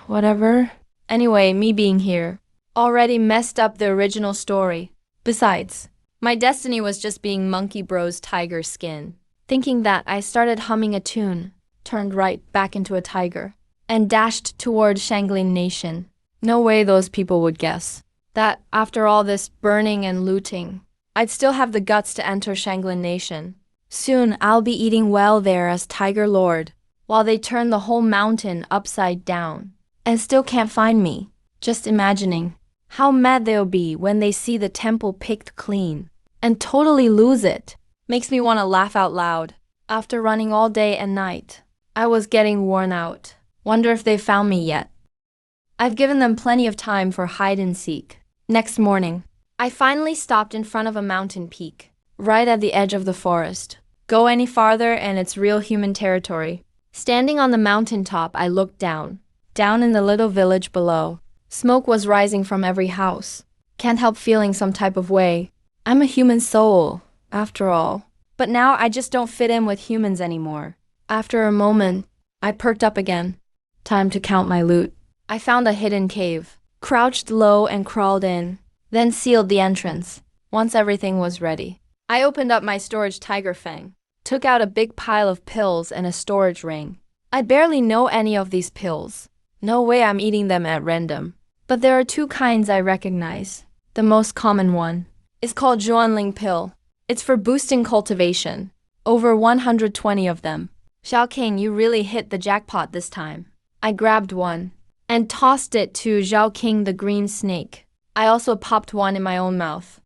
Whatever. Anyway, me being here already messed up the original story. Besides, my destiny was just being Monkey Bro's tiger skin. Thinking that, I started humming a tune, turned right back into a tiger, and dashed toward Shanglin Nation. No way those people would guess that after all this burning and looting, I'd still have the guts to enter Shanglin Nation. Soon I'll be eating well there as Tiger Lord, while they turn the whole mountain upside down, and still can't find me. Just imagining how mad they'll be when they see the temple picked clean, and totally lose it. Makes me want to laugh out loud. After running all day and night, I was getting worn out. Wonder if they found me yet. I've given them plenty of time for hide and seek. Next morning, I finally stopped in front of a mountain peak, right at the edge of the forest. Go any farther and it's real human territory. Standing on the mountaintop, I looked down in the little village below. Smoke was rising from every house. Can't help feeling some type of way. I'm a human soul, after all. But now I just don't fit in with humans anymore. After a moment, I perked up again. Time to count my loot. I found a hidden cave, crouched low and crawled in, then sealed the entrance. Once everything was ready, I opened up my storage tiger fang, took out a big pile of pills and a storage ring. I barely know any of these pills. No way I'm eating them at random. But there are two kinds I recognize. The most common one is called Zhuanling pill. It's for boosting cultivation. Over 120 of them. Xiao King, you really hit the jackpot this time. I grabbed one and tossed it to Zhao King the green snake. I also popped one in my own mouth.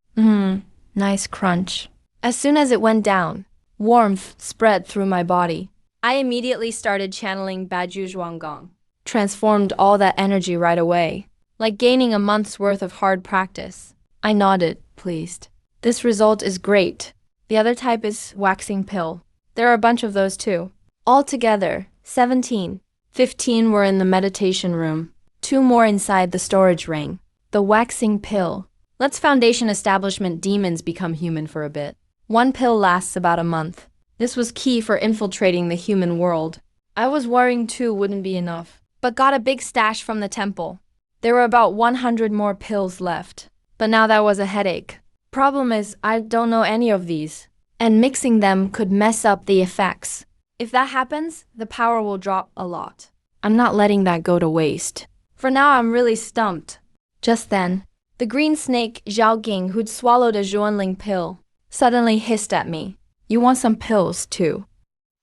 Nice crunch. As soon as it went down, warmth spread through my body. I immediately started channeling Baju Zhuanggong. Transformed all that energy right away, like gaining a month's worth of hard practice. I nodded, pleased. This result is great. The other type is waxing pill. There are a bunch of those too. Altogether, 17. 15 were in the meditation room. 2 more inside the storage ring. The waxing pill lets Foundation establishment demons become human for a bit. 1 pill lasts about a month. This was key for infiltrating the human world. I was worrying 2 wouldn't be enough, but got a big stash from the temple. There were about 100 more pills left, but now that was a headache. Problem is, I don't know any of these, and mixing them could mess up the effects. If that happens, the power will drop a lot. I'm not letting that go to waste. For now, I'm really stumped. Just then, the green snake Zhao Ging, who'd swallowed a Zhuanling pill, suddenly hissed at me. You want some pills, too?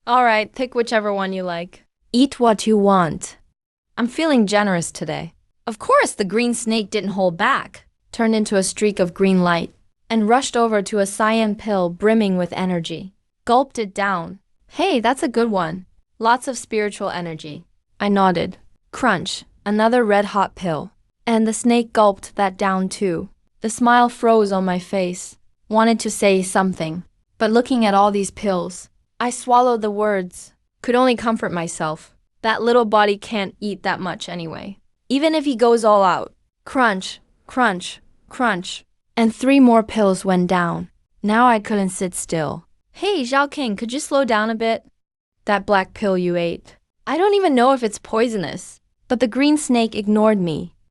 Alright, pick whichever one you like. Eat what you want. I'm feeling generous today. Of course, the green snake didn't hold back, turned into a streak of green light, and rushed over to a cyan pill brimming with energy. Gulped it down. Hey, that's a good one. Lots of spiritual energy. I nodded. Crunch, another red-hot pill. And the snake gulped that down too. The smile froze on my face. Wanted to say something, but looking at all these pills, I swallowed the words. Could only comfort myself. That little body can't eat that much anyway. Even if he goes all out. Crunch, crunch, crunch. And 3 more pills went down. Now I couldn't sit still. Hey, Zhao King, could you slow down a bit? That black pill you ate. I don't even know if it's poisonous. But the green snake ignored me.